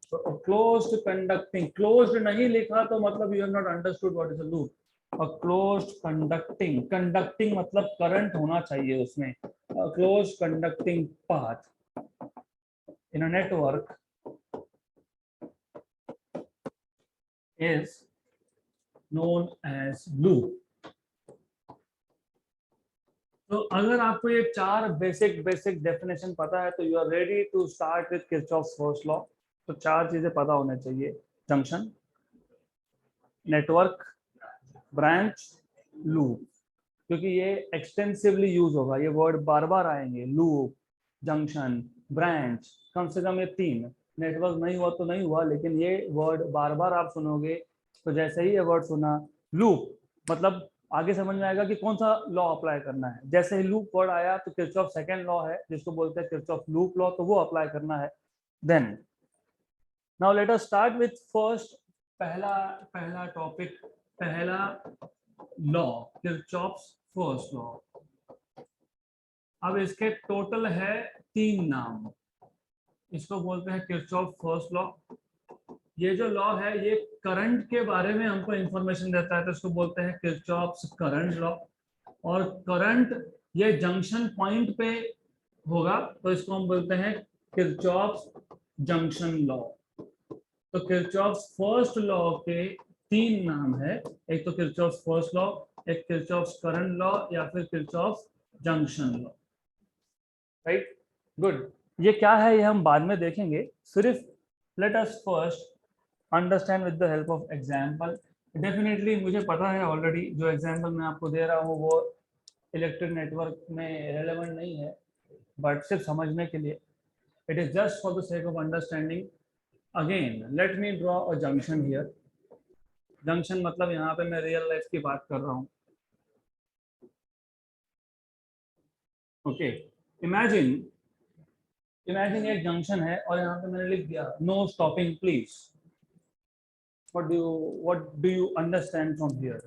तो क्लोज्ड कंडक्टिंग, क्लोज्ड नहीं लिखा तो मतलब you have not understood what is a loop. और क्लोज्ड कंडक्टिंग, कंडक्टिंग मतलब करंट होना चाहिए उसमें। Closed conducting path in a network is known as loop. तो अगर आपको ये चार बेसिक डेफिनेशन पता है तो you are ready to start with Kirchhoff's first law. तो चार चीजें पता होने चाहिए: जंक्शन, नेटवर्क, ब्रांच, लूप। क्योंकि ये एक्सटेंसिवली यूज होगा, ये वर्ड बार बार आएंगे, लूप, जंक्शन, ब्रांच, कम से कम ये तीन। नेटवर्क नहीं हुआ तो नहीं हुआ, लेकिन ये वर्ड बार बार आप सुनोगे। तो जैसे ही ये वर्ड सुना लूप, मतलब आगे समझ में आएगा कि कौन सा लॉ अप्लाई करना है। जैसे ही लूप वर्ड आया तो किरचॉफ सेकंड लॉ है जिसको बोलते हैं किरचॉफ लूप लॉ, तो वो अप्लाई करना है। Then now let us start with first, पहला टॉपिक, पहला लॉ, किरचॉफ्स फर्स्ट लॉ। अब इसके टोटल है 3 नाम। इसको बोलते हैं किरचॉफ फर्स्ट लॉ। ये जो लॉ है ये करंट के बारे में हमको इंफॉर्मेशन देता है, तो इसको बोलते हैं किरचॉफ्स करंट लॉ। और करंट ये जंक्शन पॉइंट पे होगा तो इसको हम बोलते हैं किरचॉफ्स जंक्शन लॉ। तो किरचॉफ्स फर्स्ट लॉ के 3 नाम है, एक तो किरचॉफ्स फर्स्ट लॉ, एक किरचॉफ्स करंट लॉ, या फिर Kirchhoff's junction law, right. Good. ये क्या है ये हम बाद में देखेंगे, सिर्फ let us first understand with the help of example. Definitely मुझे पता है ऑलरेडी, जो एग्जाम्पल मैं आपको दे रहा हूँ वो इलेक्ट्रिक नेटवर्क में रेलेवेंट नहीं है, बट सिर्फ समझने के लिए, it is just for the sake of understanding. Again let me draw a junction here. Junction मतलब यहाँ पे मैं रियल लाइफ की बात कर रहा हूँ। ओके, इमेजिन एक जंक्शन है और यहाँ पे मैंने लिख दिया no stopping please. what do you understand from here?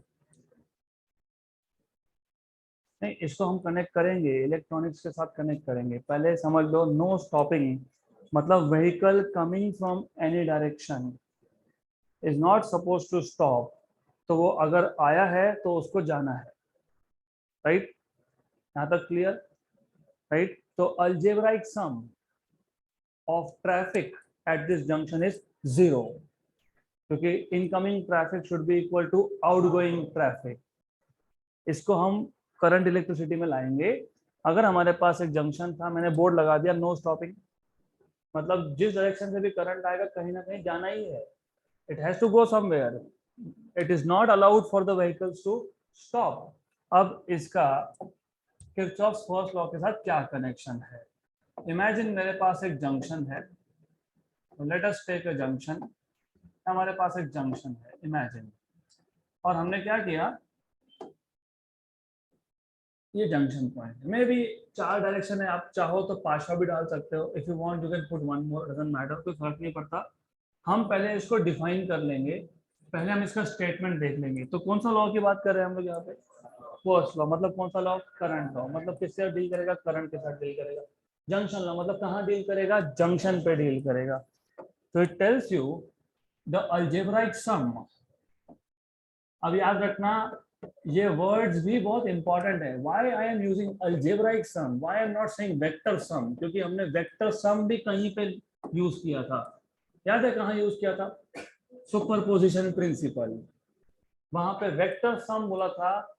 नहीं, इसको हम कनेक्ट करेंगे, इलेक्ट्रॉनिक्स के साथ कनेक्ट करेंगे। पहले समझ लो, नो स्टॉपिंग मतलब vehicle coming from any direction. Is not suppose to stop, तो वो अगर आया है तो उसको जाना है, राइट? यहाँ तक क्लियर, राइट? तो algebraic sum of traffic at this junction is 0, क्योंकि incoming traffic should be equal to outgoing traffic. इसको हम करंट इलेक्ट्रिसिटी में लाएंगे। अगर हमारे पास एक जंक्शन था, मैंने बोर्ड लगा दिया नो स्टॉपिंग, मतलब जिस डायरेक्शन से भी करंट आएगा कहीं ना कहीं जाना ही है, it has to go somewhere, it is not allowed for the vehicles to stop. अब इसका किरचॉफ्स फर्स्ट लॉ के साथ क्या कनेक्शन है? इमेजिन मेरे पास एक जंक्शन है, let us take a junction, हमारे पास एक जंक्शन है इमेजिन, और हमने क्या किया, ये जंक्शन पॉइंट में भी 4 डायरेक्शन है, आप चाहो तो 5वां भी डाल सकते हो, if you want you can put one more, doesn't matter, कोई फर्क नहीं पड़ता। हम पहले इसको डिफाइन कर लेंगे, पहले हम इसका स्टेटमेंट देख लेंगे। तो कौन सा लॉ की बात कर रहे हैं हम लोग यहाँ पे? फर्स्ट लॉ, मतलब कौन सा लॉ? करंट लॉ, मतलब किससे डील करेगा? करंट के साथ डील करेगा। जंक्शन लॉ मतलब कहाँ डील करेगा? जंक्शन पे डील करेगा। तो it tells you the algebraic sum. अब याद रखना, ये वर्ड्स भी बहुत इंपॉर्टेंट है। Why I am using algebraic sum, why I am not saying vector sum, क्योंकि हमने वेक्टर सम भी कहीं पे यूज किया था, याद है कहाँ यूज किया था? सुपरपोजिशन प्रिंसिपल, वहां पे वेक्टर सम बोला था,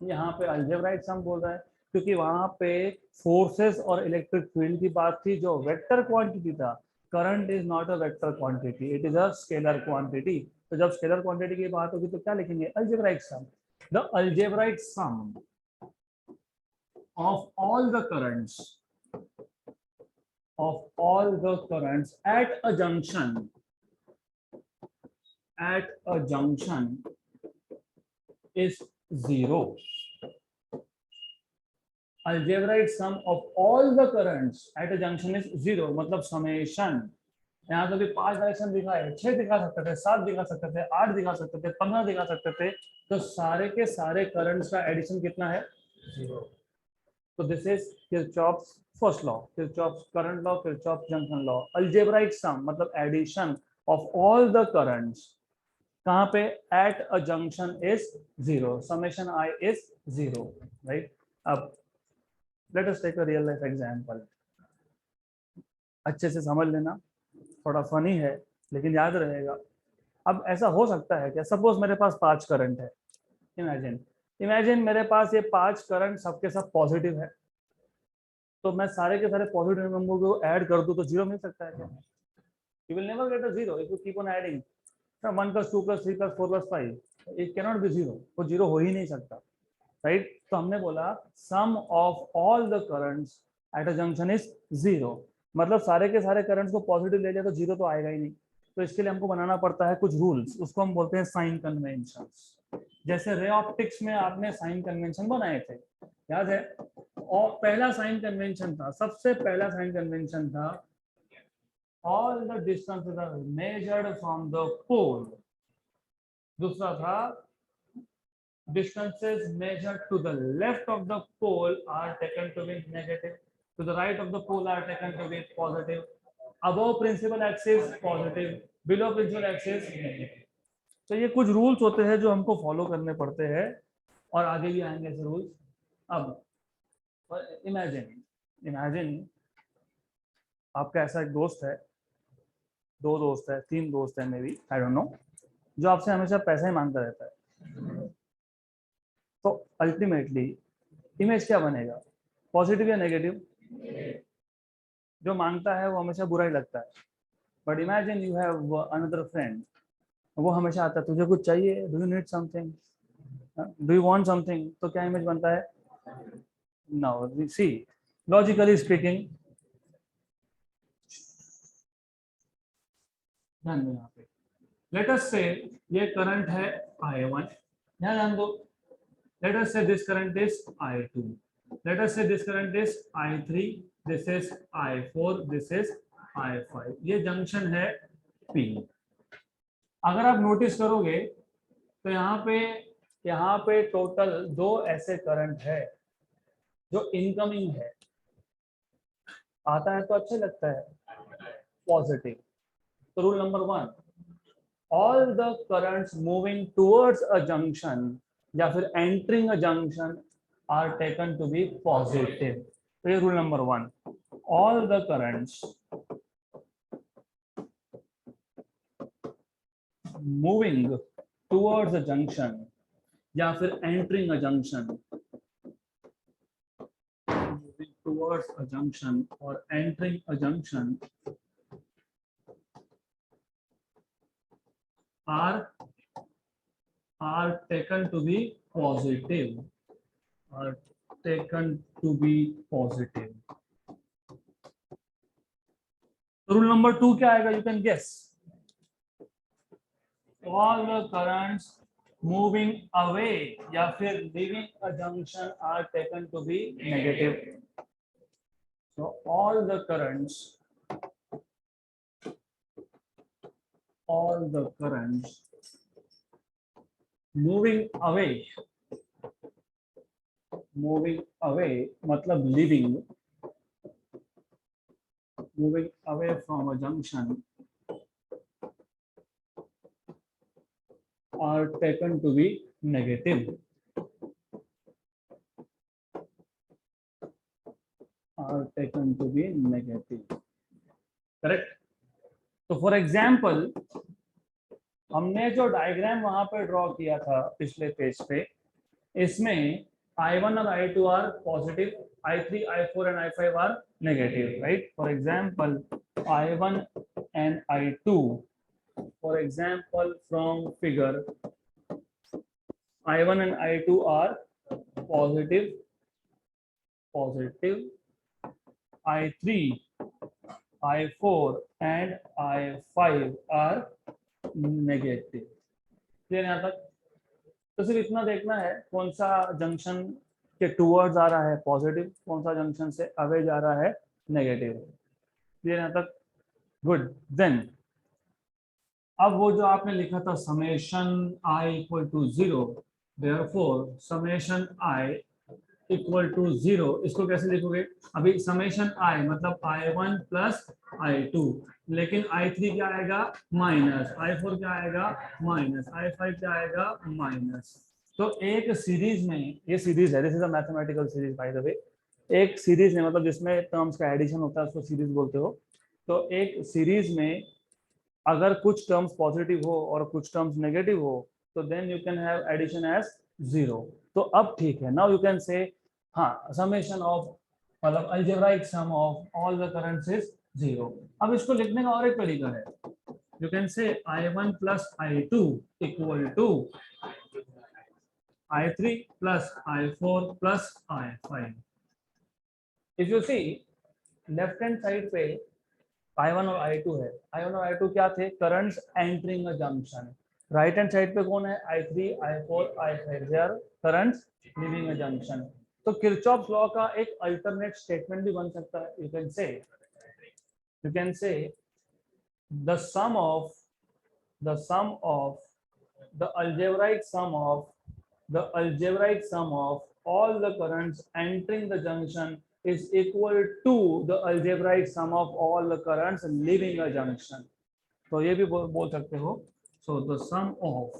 यहाँ पे अलजेब्राइक सम बोल रहा है, क्योंकि वहां पे फोर्सेस और इलेक्ट्रिक फील्ड की बात थी जो वेक्टर क्वांटिटी था। Current is not a vector quantity, it is a scalar quantity. तो जब स्केलर क्वांटिटी की बात होगी तो क्या लिखेंगे? Algebraic sum. The algebraic sum of all the currents at a junction is 0. Algebraic sum of all the currents at a junction is 0, मतलब समेशन। यहाँ तो भी 5 डायरेक्शन दिखाए, 6 दिखा सकते थे, 7 दिखा सकते थे, 8 दिखा सकते थे, 15 दिखा सकते थे, तो सारे के सारे करंट्स का एडिशन कितना है? 0। तो this is Kirchhoff's first law, Kirchhoff's current law, Kirchhoff's junction law. Algebraic sum मतलब addition of all the currents, कहाँ पे? At a junction is 0, summation I is 0, right? अब let us take a real life example, अच्छे से समझ लेना, थोड़ा फनी है लेकिन याद रहेगा। अब ऐसा हो सकता है क्या, सपोज मेरे पास 5 करंट है, इमेजिन इमेजिन मेरे पास ये 5 करंट सबके सब पॉजिटिव है, तो मैं सारे के सारे पॉजिटिव नंबर को ऐड कर दूं तो 0 मिल सकता है क्या? You will never get a 0 if you keep on adding. 1 + 2 + 3 + 4 + 5, it cannot be 0, वो 0 हो ही नहीं सकता, राइट? तो हमने बोला sum of all the currents at a junction is 0, मतलब सारे के सारे करंट्स को पॉजिटिव ले लिया तो 0 तो आएगा ही नहीं। तो इसके लिए हमको बनाना पड़ता है कुछ रूल्स, उसको हम बोलते हैं साइन कन्वेंशंस। जैसे रे ऑप्टिक्स में आपने साइन कन्वेंशन बनाए थे, याद है? और पहला साइन कन्वेंशन था, सबसे पहला साइन कन्वेंशन था all the distances are measured from the pole। दूसरा था distances measured to the left of the pole are taken to be negative, to the right of the pole are taken to be positive, above principal axis positive, below principal axis negative। तो ये कुछ रूल्स होते हैं जो हमको फॉलो करने पड़ते हैं, और आगे भी आएंगे ऐसे रूल्स। अब इमेजिन इमेजिन आपका ऐसा एक दोस्त है, 2 दोस्त है, 3 दोस्त है, maybe I don't know, जो आपसे हमेशा पैसा ही मांगता रहता है। तो अल्टीमेटली इमेज क्या बनेगा? पॉजिटिव या नेगेटिव? जो मांगता है वो हमेशा बुरा ही लगता है। But imagine you have another friend, वो हमेशा आता है, तुझे कुछ चाहिए, do you need something, do you want something, तो क्या इमेज बनता है? नाउ सी, लॉजिकली स्पीकिंग, ध्यान दो यहाँ पे, लेट अस से ये करंट है I1, ध्यान दो, let us say this current is I2, let us say this current is I3, this is I4, this is I5, ये जंक्शन है P। अगर आप नोटिस करोगे तो यहाँ पे टोटल 2 ऐसे करंट है जो इनकमिंग है, आता है तो अच्छा लगता है, पॉजिटिव। तो rule number 1, all the currents moving towards a junction या फिर entering a junction are taken to be positive. तो ये rule number 1. All the currents moving towards a junction या फिर entering a junction, moving towards a junction or entering a junction are taken to be positive, are taken to be positive. Rule number 2 क्या आएगा? You can guess. All the currents moving away या फिर leaving a junction are taken to be negative. So all the currents moving away मतलब leaving, moving away from a junction are taken to be negative, are taken to be negative. Correct? तो फॉर एग्जाम्पल हमने जो डायग्राम वहां पे ड्रॉ किया था पिछले पेज पे, इसमें I1 और I2 are positive, I3, I4 and I5 are negative, right? For example I1 and I2, for example from figure, I1 and I2 are positive, I3, I4 and I5 are negative. Clear यहाँ तक? तो सिर्फ इतना देखना है कौन सा जंक्शन के टूवर्ड्स आ रहा है पॉजिटिव, कौन सा जंक्शन से अवे जा रहा है नेगेटिव. क्लियर यहाँ तक? गुड. देन अब वो जो आपने लिखा था summation I equal to 0, therefore summation I equal to 0, इसको कैसे लिखोगे? अभी समेशन I मतलब I1 प्लस I2, लेकिन I3 क्या आएगा? माइनस. I4 क्या आएगा? माइनस. I5 क्या आएगा? माइनस. तो एक सीरीज में, ये सीरीज है, this is a mathematical series by the वे, एक सीरीज में मतलब जिसमें टर्म्स का एडिशन होता है उसको सीरीज बोलते हो. तो एक सीरीज में अगर कुछ टर्म्स पॉजिटिव हो और कुछ टर्म्स नेगेटिव हो तो then you can have addition as 0. तो अब ठीक है, नाउ यू कैन से हाँ समेशन ऑफ मतलब algebraic sum of all the currents is 0. अब इसको लिखने का और एक तरीका है, you can say I1 plus I2 equal to I3 plus I4 plus I5. If you see left hand side पे I1 और I2 है. I1 और I2 क्या थे? Currents entering a junction. Right hand side पे कौन है? I3, I4, I5, they are currents leaving a junction. तो किरचॉफ्स लॉ का एक अल्टरनेट स्टेटमेंट भी बन सकता है. You can say the sum of the algebraic sum of all the currents entering the junction is equal to the algebraic sum of all the currents leaving a junction. तो ये भी बोल सकते हो. So the sum of,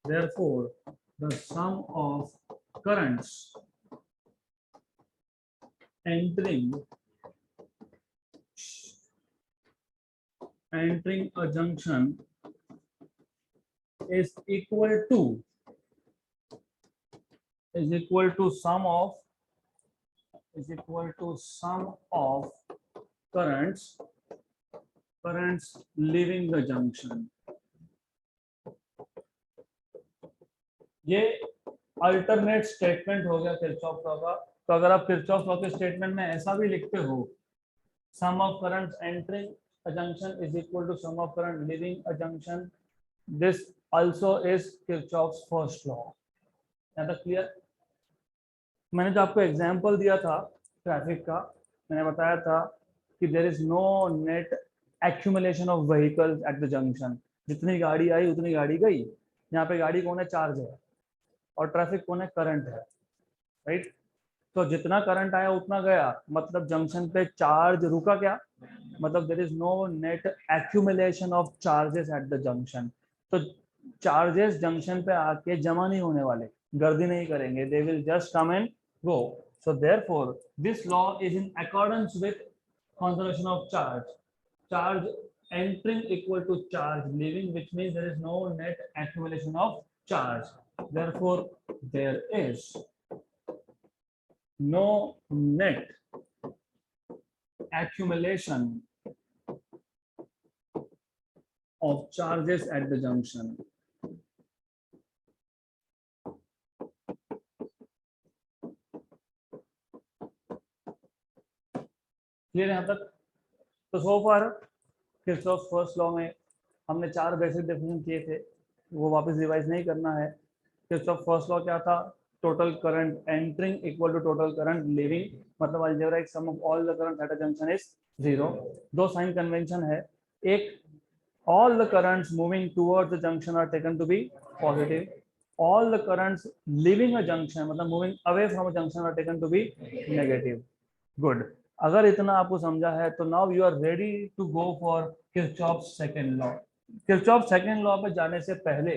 therefore the sum of currents entering a junction is equal to sum of currents leaving the junction. ये अल्टरनेट स्टेटमेंट हो गया किरचॉफ लॉ का. तो अगर आप किरचॉफ लॉ के स्टेटमेंट में ऐसा भी लिखते हो, sum of currents entering a junction is equal to sum of current leaving a junction, this also is Kirchhoff's first law. यहाँ तक क्लियर? मैंने जो आपको एग्जांपल दिया था ट्रैफिक का, मैंने बताया था कि there is no net accumulation of vehicles at the junction. जितनी गाड़ी आई उतनी गाड़ी गई. यहाँ पे गाड़ी कौन है? चार्ज है. और ट्रैफिक कौन है? करंट है, राइट? तो जितना करंट आया उतना गया, मतलब जंक्शन पे चार्ज रुका क्या, मतलब there is no net accumulation of charges at the junction. तो चार्जेस जंक्शन पे आके जमा नहीं होने वाले, गर्दी नहीं करेंगे, they will just come and go. So therefore this law is in accordance with conservation of charge. Charge entering equal to charge leaving, which means there is no net accumulation of charge. Therefore, there is no net accumulation of charges at the junction. Clear यहाँ तक? तो सो फार किरचॉफ फर्स्ट लॉ में हमने 4 बेसिक डेफिनेशन किए थे, वो वापस रिवाइज नहीं करना है। किरचॉफ फर्स्ट लॉ क्या था? Total current entering equal to total current leaving, मतलब algebraic sum of all the current at a junction is 0। दो साइन कन्वेंशन है, एक all the currents moving towards the junction are taken to be positive, all the currents leaving a junction मतलब moving away from a junction are taken to be negative. Good. अगर इतना आपको समझा है तो now you are ready to go for Kirchhoff's second law. Kirchhoff's second law पे जाने से पहले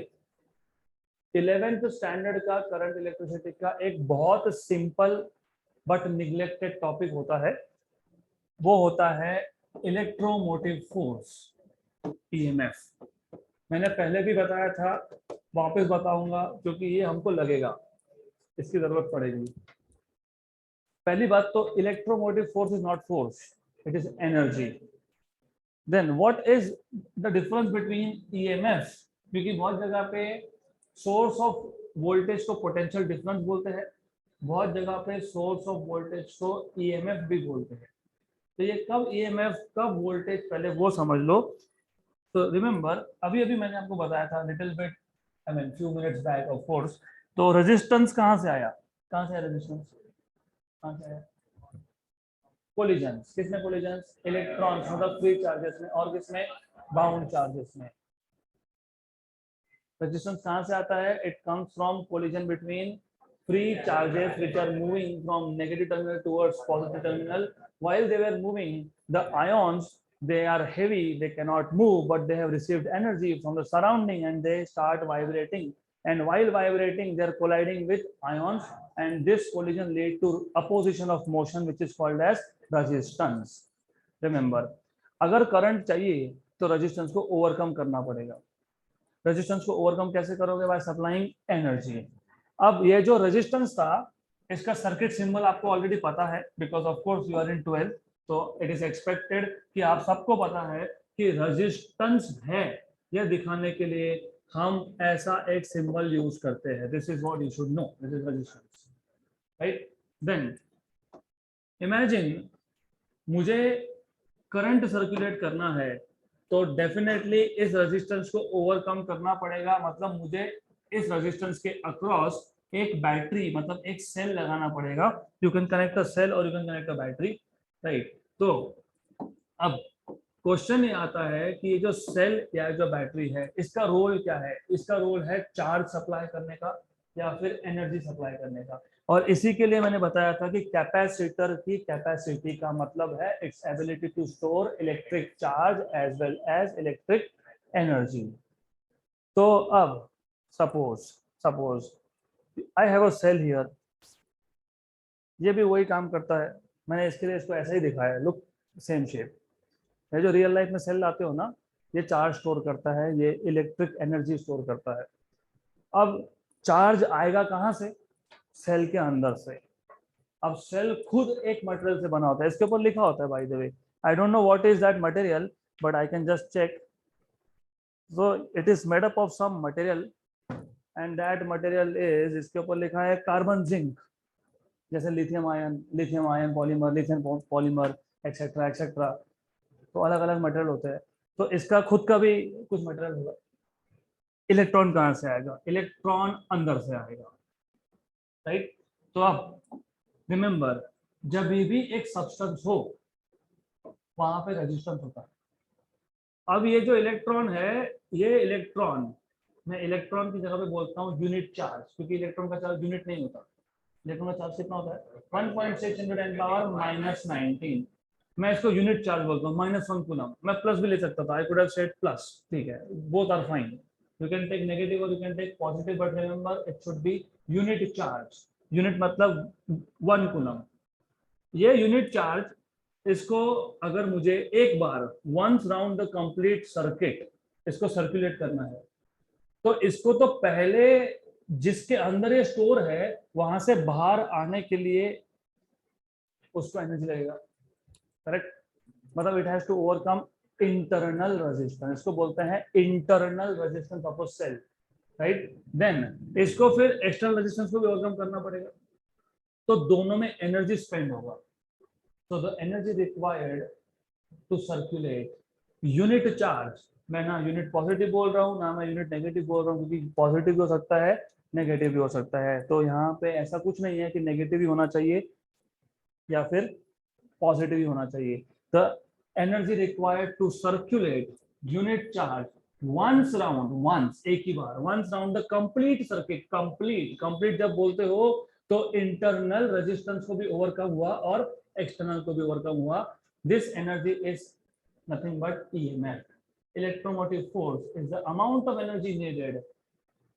11th स्टैंडर्ड का करंट इलेक्ट्रिसिटी का एक बहुत सिंपल बट निग्लेक्टेड टॉपिक होता है, वो होता है इलेक्ट्रोमोटिव फोर्स, EMF। मैंने पहले भी बताया था, वापस बताऊंगा क्योंकि ये हमको लगेगा इसकी जरूरत पड़ेगी। पहली बात तो electromotive force is not force, it is energy. Then what is the difference between EMF, क्योंकि बहुत जगह पे सोर्स ऑफ वोल्टेज को पोटेंशियल डिफरेंस बोलते हैं, बहुत जगह पे सोर्स ऑफ वोल्टेज को EMF भी बोलते हैं। तो ये कब EMF कब वोल्टेज, पहले वो समझ लो। तो रिमेंबर अभी अभी मैंने आपको बताया था little bit, I mean few minutes back of course. तो रेजिस्टेंस कहाँ से आया, कहाँ से आया रेजिस्टेंस, कहाँ से आया? कोलिजन्स, किसमें कोलिजन्स? इलेक्ट्रॉन्स, मतलब फ्री चार्जेस में, और किसमें? बाउंड चार्जेस में। रेजिस्टेंस कहाँ से आता है? It comes from collision between free charges which are moving from negative terminal towards positive terminal. While they were moving, the ions, they are heavy, they cannot move, but they have received energy from the surrounding and they start vibrating. And while vibrating, they are colliding with ions, and this collision lead to opposition of motion, which is called as resistance. Remember, अगर करंट चाहिए तो रेजिस्टेंस को ओवरकम करना पड़ेगा। रेजिस्टेंस को ओवरकम कैसे करोगे? By supplying energy. अब ये जो रेजिस्टेंस था, इसका सर्किट सिंबल आपको ऑलरेडी पता है, because of course you are in 12th, तो इट इज एक्सपेक्टेड कि आप सबको पता है कि रेजिस्टेंस है, यह दिखाने के लिए हम ऐसा एक सिंबल यूज करते हैं। This is what you should know, this is resistance, right? Then imagine मुझे करंट सर्कुलेट करना है, तो डेफिनेटली इस रेजिस्टेंस को ओवरकम करना पड़ेगा, मतलब मुझे इस रेजिस्टेंस के अक्रॉस एक बैटरी, मतलब एक सेल लगाना पड़ेगा। You can connect a cell और you can connect a battery, right? तो अब क्वेश्चन ये आता है कि ये जो सेल या जो बैटरी है, इसका रोल क्या है? इसका रोल है चार्ज सप्लाई करने का या फिर एनर्जी सप्लाई करने का। और इसी के लिए मैंने बताया था कि कैपेसिटर की कैपेसिटी का मतलब है its ability to store electric charge as well as electric energy. तो अब suppose I have a cell here, ये भी वही काम करता है, मैंने इसके लिए इसको ऐसा ही दिखाया, लुक सेम शेप। ये जो रियल लाइफ में सेल लाते हो ना, ये चार्ज स्टोर करता है, ये इलेक्ट्रिक एनर्जी स्टोर करता है। अब चार्ज आएगा कहाँ से? सेल के अंदर से। अब सेल खुद एक मटेरियल से बना होता है, इसके ऊपर लिखा होता है, by the way I don't know what is that material, but I can just check. So it is made up of some material and that material is, इसके ऊपर लिखा है कार्बन जिंक, जैसे lithium ion polymer, lithium polymer etcetera etcetera. तो अलग अलग मटेरियल होते हैं, तो इसका खुद का भी कुछ मटेरियल होगा। इलेक्ट्रॉन कहाँ से आएगा? इलेक्ट्रॉन अंदर से आएगा, राइट? तो अब रिमेंबर, जब भी एक सब्सटेंस हो वहां पे रेजिस्टेंस होता है। अब ये जो इलेक्ट्रॉन है, ये इलेक्ट्रॉन, मैं इलेक्ट्रॉन की जगह पे बोलता हूँ यूनिट चार्ज, क्योंकि इलेक्ट्रॉन का चार्ज यूनिट नहीं होता, इलेक्ट्रॉन का चार्ज कितना होता है 1.6 × 10⁻⁻19। मैं इसको यूनिट चार्ज बोलता हूँ -1 कूलम। मैं प्लस भी ले सकता था, I could have said plus, ठीक है, both are fine. You can take negative और you can take positive, but remember it should be unit charge. Unit मतलब 1 कूलम। ये यूनिट चार्ज, इसको अगर मुझे एक बार once round the complete circuit इसको सर्कुलेट करना है, तो इसको तो पहले जिसके अंदर ये स्टोर है वहां से बाहर आने के लिए उसको एनर्जी लगेगा, करेक्ट। मतलब it has to overcome internal resistance, इसको बोलते हैं internal resistance of a cell, right. Then इसको फिर एक्सटर्नल रेजिस्टेंस को भी ओवरकम करना पड़ेगा, तो दोनों में एनर्जी स्पेंड होगा। So the energy required to circulate unit charge, मैं ना यूनिट पॉजिटिव बोल रहा हूँ ना मैं यूनिट नेगेटिव बोल रहा हूँ, क्योंकि पॉजिटिव भी हो सकता है नेगेटिव भी हो सकता है। तो यहाँ पे ऐसा कुछ नहीं है कि नेगेटिव ही होना चाहिए या फिर पॉजिटिव ही होना चाहिए। The energy required to circulate unit charge once round, once एक ही बार, once round the complete circuit. Complete, complete जब बोलते हो तो इंटरनल रेजिस्टेंस को भी ओवरकम हुआ और एक्सटर्नल को भी ओवरकम हुआ। This energy is nothing but EMF, electromotive force, is the amount of energy needed,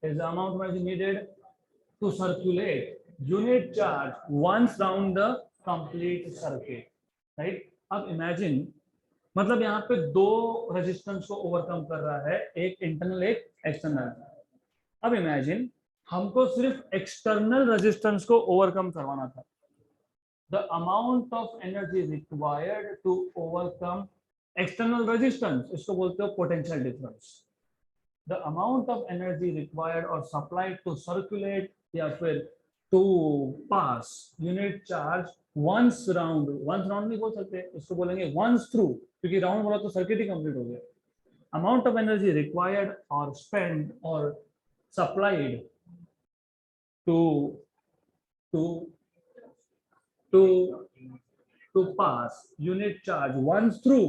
is the amount of energy needed to circulate unit charge once round the complete circuit, right। अब इमेजिन, मतलब यहाँ पे दो रेजिस्टेंस को ओवरकम कर रहा है, एक इंटरनल एक एक्सटर्नल। अब इमेजिन हमको सिर्फ एक्सटर्नल रेजिस्टेंस को ओवरकम करवाना था। The amount of energy required to overcome external resistance, इसको बोलते हो potential difference। The amount of energy required or supplied to circulate या फिर to pass unit charge once round, once round नहीं बोल सकते, इसको बोलेंगे once through, क्योंकि राउंड बोला तो सर्किट ही कंप्लीट हो गया। Amount of energy required or spent or supplied to to to to pass unit charge once through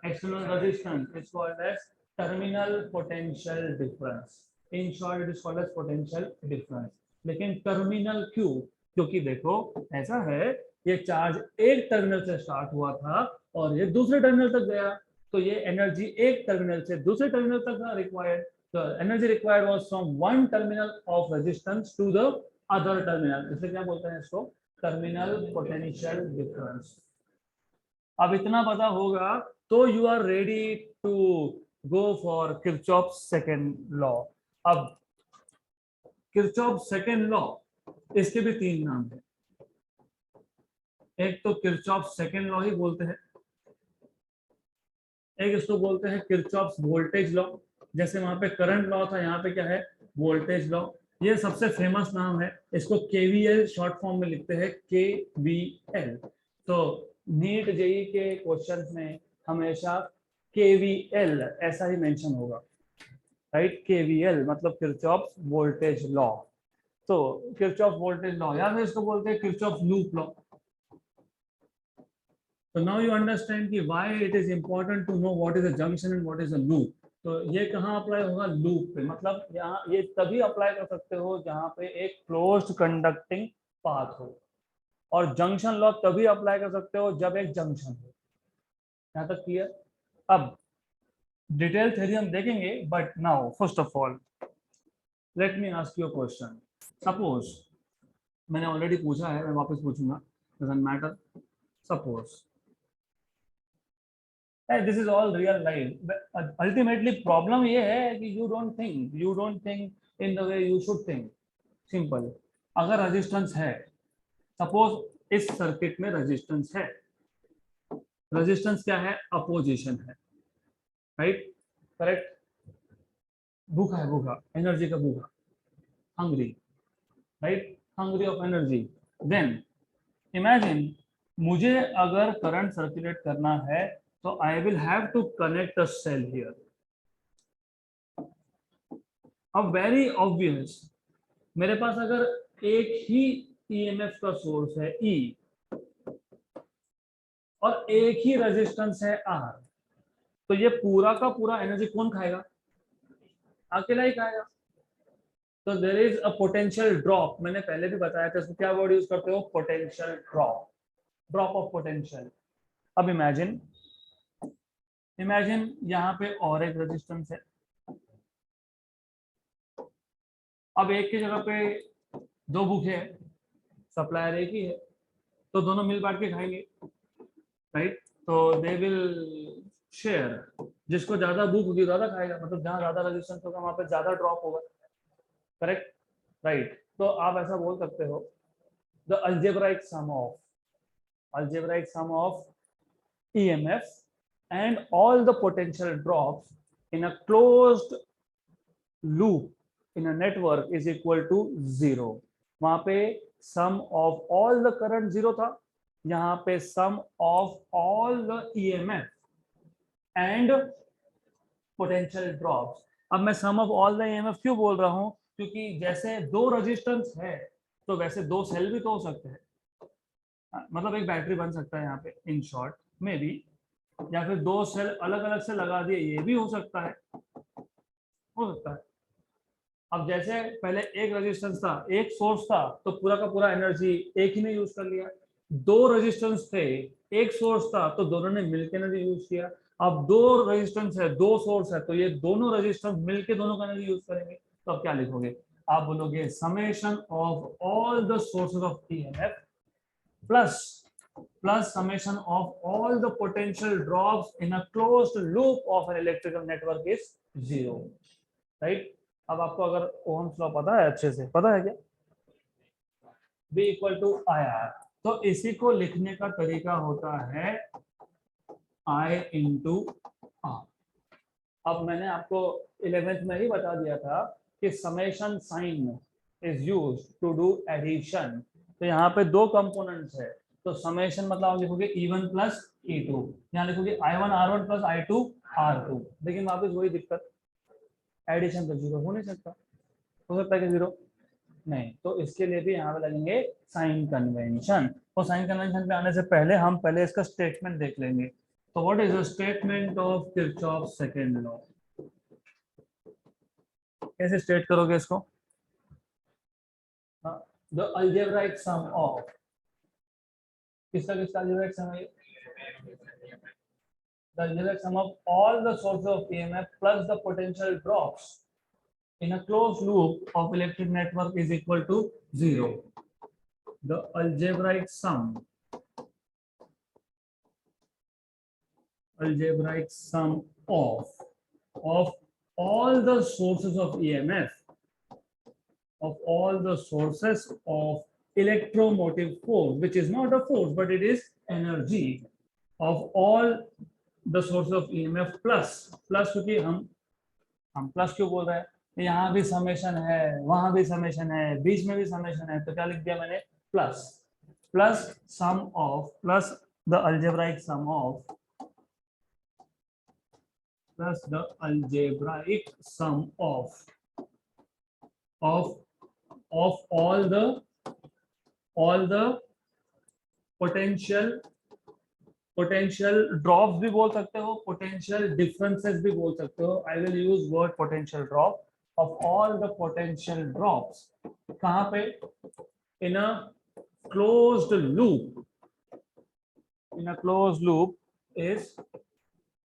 external resistance is called as terminal potential difference। In short, it is called as potential difference। लेकिन टर्मिनल क्यों? क्योंकि देखो ऐसा है, ये चार्ज एक टर्मिनल से स्टार्ट हुआ था और ये दूसरे टर्मिनल तक गया, तो ये एनर्जी एक टर्मिनल से दूसरे टर्मिनल तक रिक्वायर्ड। तो energy required was from one terminal of resistance to the other terminal, इसलिए क्या बोलते हैं इसको, टर्मिनल पोटेंशियल डिफरेंस। अब इतना पता होगा तो you are ready to go for Kirchhoff second law. अब किरचॉफ सेकंड लॉ, इसके भी तीन नाम है। एक तो किरचॉफ सेकंड लॉ ही बोलते हैं, एक इसको बोलते हैं किरचॉफ वोल्टेज लॉ। जैसे वहां पे करंट लॉ था, यहाँ पे क्या है, वोल्टेज लॉ। ये सबसे फेमस नाम है, इसको KVL शॉर्ट फॉर्म में लिखते हैं, KVL। तो नीट जेई के क्वेश्चंस में हमेशा KVL ऐसा ही मेंशन होगा, राइट। KVL मतलब किरचॉफ वोल्टेज लॉ। तो किरचॉफ वोल्टेज लॉ या फिर इसको बोलते हैं Kirchhoff loop law. So now you understand कि why it is important to know what is a junction and what is a loop। तो ये कहाँ अप्लाई होगा, लूप पे। मतलब यहाँ ये तभी अप्लाई कर सकते हो जहाँ पे एक क्लोज्ड कंडक्टिंग पाथ हो, और जंक्शन लॉ तभी अप्लाई कर सकते हो जब एक जंक्शन हो। यहाँ तक क्लियर। अब डिटेल थ्योरी हम देखेंगे, but now first of all let me ask you a question. Suppose, मैंने ऑलरेडी पूछा है, मैं वापस पूछूंगा, doesn't matter. Suppose this is all real life. Ultimately problem ये है कि you don't think in the way you should think. Simple, अगर रेजिस्टेंस है, सपोज इस सर्किट में रेजिस्टेंस है, रेजिस्टेंस क्या है, अपोजिशन है, राइट, करेक्ट। भूखा है, भूखा, एनर्जी का भूखा, hungry, right, hungry of energy. Then imagine, मुझे अगर करंट सर्कुलेट करना है तो I will have to connect a cell here. अब वेरी ऑब्वियस, मेरे पास अगर एक ही EMF का सोर्स है E और एक ही रेजिस्टेंस है R, तो ये पूरा का पूरा एनर्जी कौन खाएगा, अकेला ही खाएगा। तो there is a potential drop, मैंने पहले भी बताया था, इसमें क्या वर्ड यूज करते हो, potential drop, drop of potential. अब इमेजिन इमेजिन यहाँ पे और एक रेजिस्टेंस है, अब एक की जगह पे दो भूखे हैं, सप्लायर एक ही है, तो दोनों मिल बांट के खाएंगे, राइट। तो दे विल शेयर, जिसको ज्यादा भूख होगी ज्यादा खाएगा, मतलब जहां ज्यादा रेजिस्टेंस होगा वहां पे ज्यादा ड्रॉप होगा, करेक्ट, राइट। तो आप ऐसा बोल सकते हो the algebraic sum of EMF and all the potential drops in a closed loop in a network is equal to 0। वहां पे sum of all the current 0 था, यहाँ पे sum of all the EMF and potential drops। अब मैं sum of all the EMF क्यों बोल रहा हूँ, क्योंकि जैसे दो रेजिस्टेंस है तो वैसे दो सेल भी तो हो सकते हैं, मतलब एक बैटरी बन सकता है यहाँ पे इन शॉर्ट में भी, या फिर दो सेल अलग अलग से लगा दिए, ये भी हो सकता है, हो सकता है। अब जैसे पहले एक रेजिस्टेंस था, एक सोर्स था, तो पूरा का पूरा एनर्जी एक ही ने यूज कर लिया। दो रेजिस्टेंस थे, एक सोर्स था, तो दोनों ने मिलकर एनर्जी यूज किया। अब दो रेजिस्टेंस है, दो सोर्स है, तो ये दोनों रेजिस्टेंस मिलके दोनों का एनर्जी यूज करेंगे। तो अब क्या लिखोगे, आप बोलोगे summation of all the sources of EMF plus summation of all the potential drops in a closed loop of an electrical network is 0, right। अब आपको अगर ओहम्स लॉ पता है, अच्छे से पता है क्या, B equal to I R, तो इसी को लिखने का तरीका होता है I इंटू आर। अब मैंने आपको 11th में ही बता दिया था कि summation sign is used to do addition. तो यहाँ पे दो कंपोनेंट्स है, तो समेशन मतलब आप लिखोगे E1 प्लस E2, यहाँ लिखोगे I1 R1 plus I2 R2। लेकिन वापस वही दिक्कत, एडिशन तो जीरो हो नहीं सकता, हो सकता है कि जीरो नहीं, तो इसके लिए भी यहाँ पे लगेंगे साइन कन्वेंशन। और साइन कन्वेंशन पे आने से पहले हम पहले इसका स्टेटमेंट देख लेंगे। तो what is the statement of Kirchhoff second law, कैसे स्टेट करोगे इसको, द अलजेब्राइक सम ऑफ, किसका किसका अलजेब्राइक सम है, the algebraic sum of all the sources of EMF plus the potential drops in a closed loop of electric network is equal to 0। The algebraic sum of all the sources of EMF, of all the sources of electromotive force, which is not a force but it is energy, of all the sources of EMF plus क्योंकि हम प्लस क्यों बोल रहे हैं, यहाँ भी समेशन है, वहां भी समेशन है, बीच में भी समेशन है, तो क्या लिख दिया मैंने, plus sum of, plus the algebraic sum of, plus the algebraic sum of all the potential drops भी बोल सकते हो, पोटेंशियल डिफरेंसेस भी बोल सकते हो। I will use word potential drop, of all the potential drops, कहां पे, in a closed loop, in a closed loop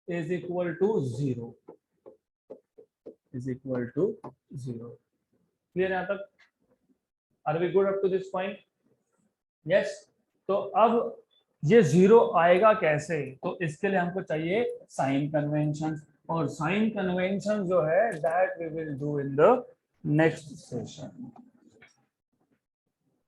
is equal to 0, is equal to 0। Clear यहां तक, are we good up to this point, yes. तो अब ये 0 आएगा कैसे, तो इसके लिए हमको चाहिए साइन कन्वेंशन, और साइन कन्वेंशन जो है that we will do in the next session.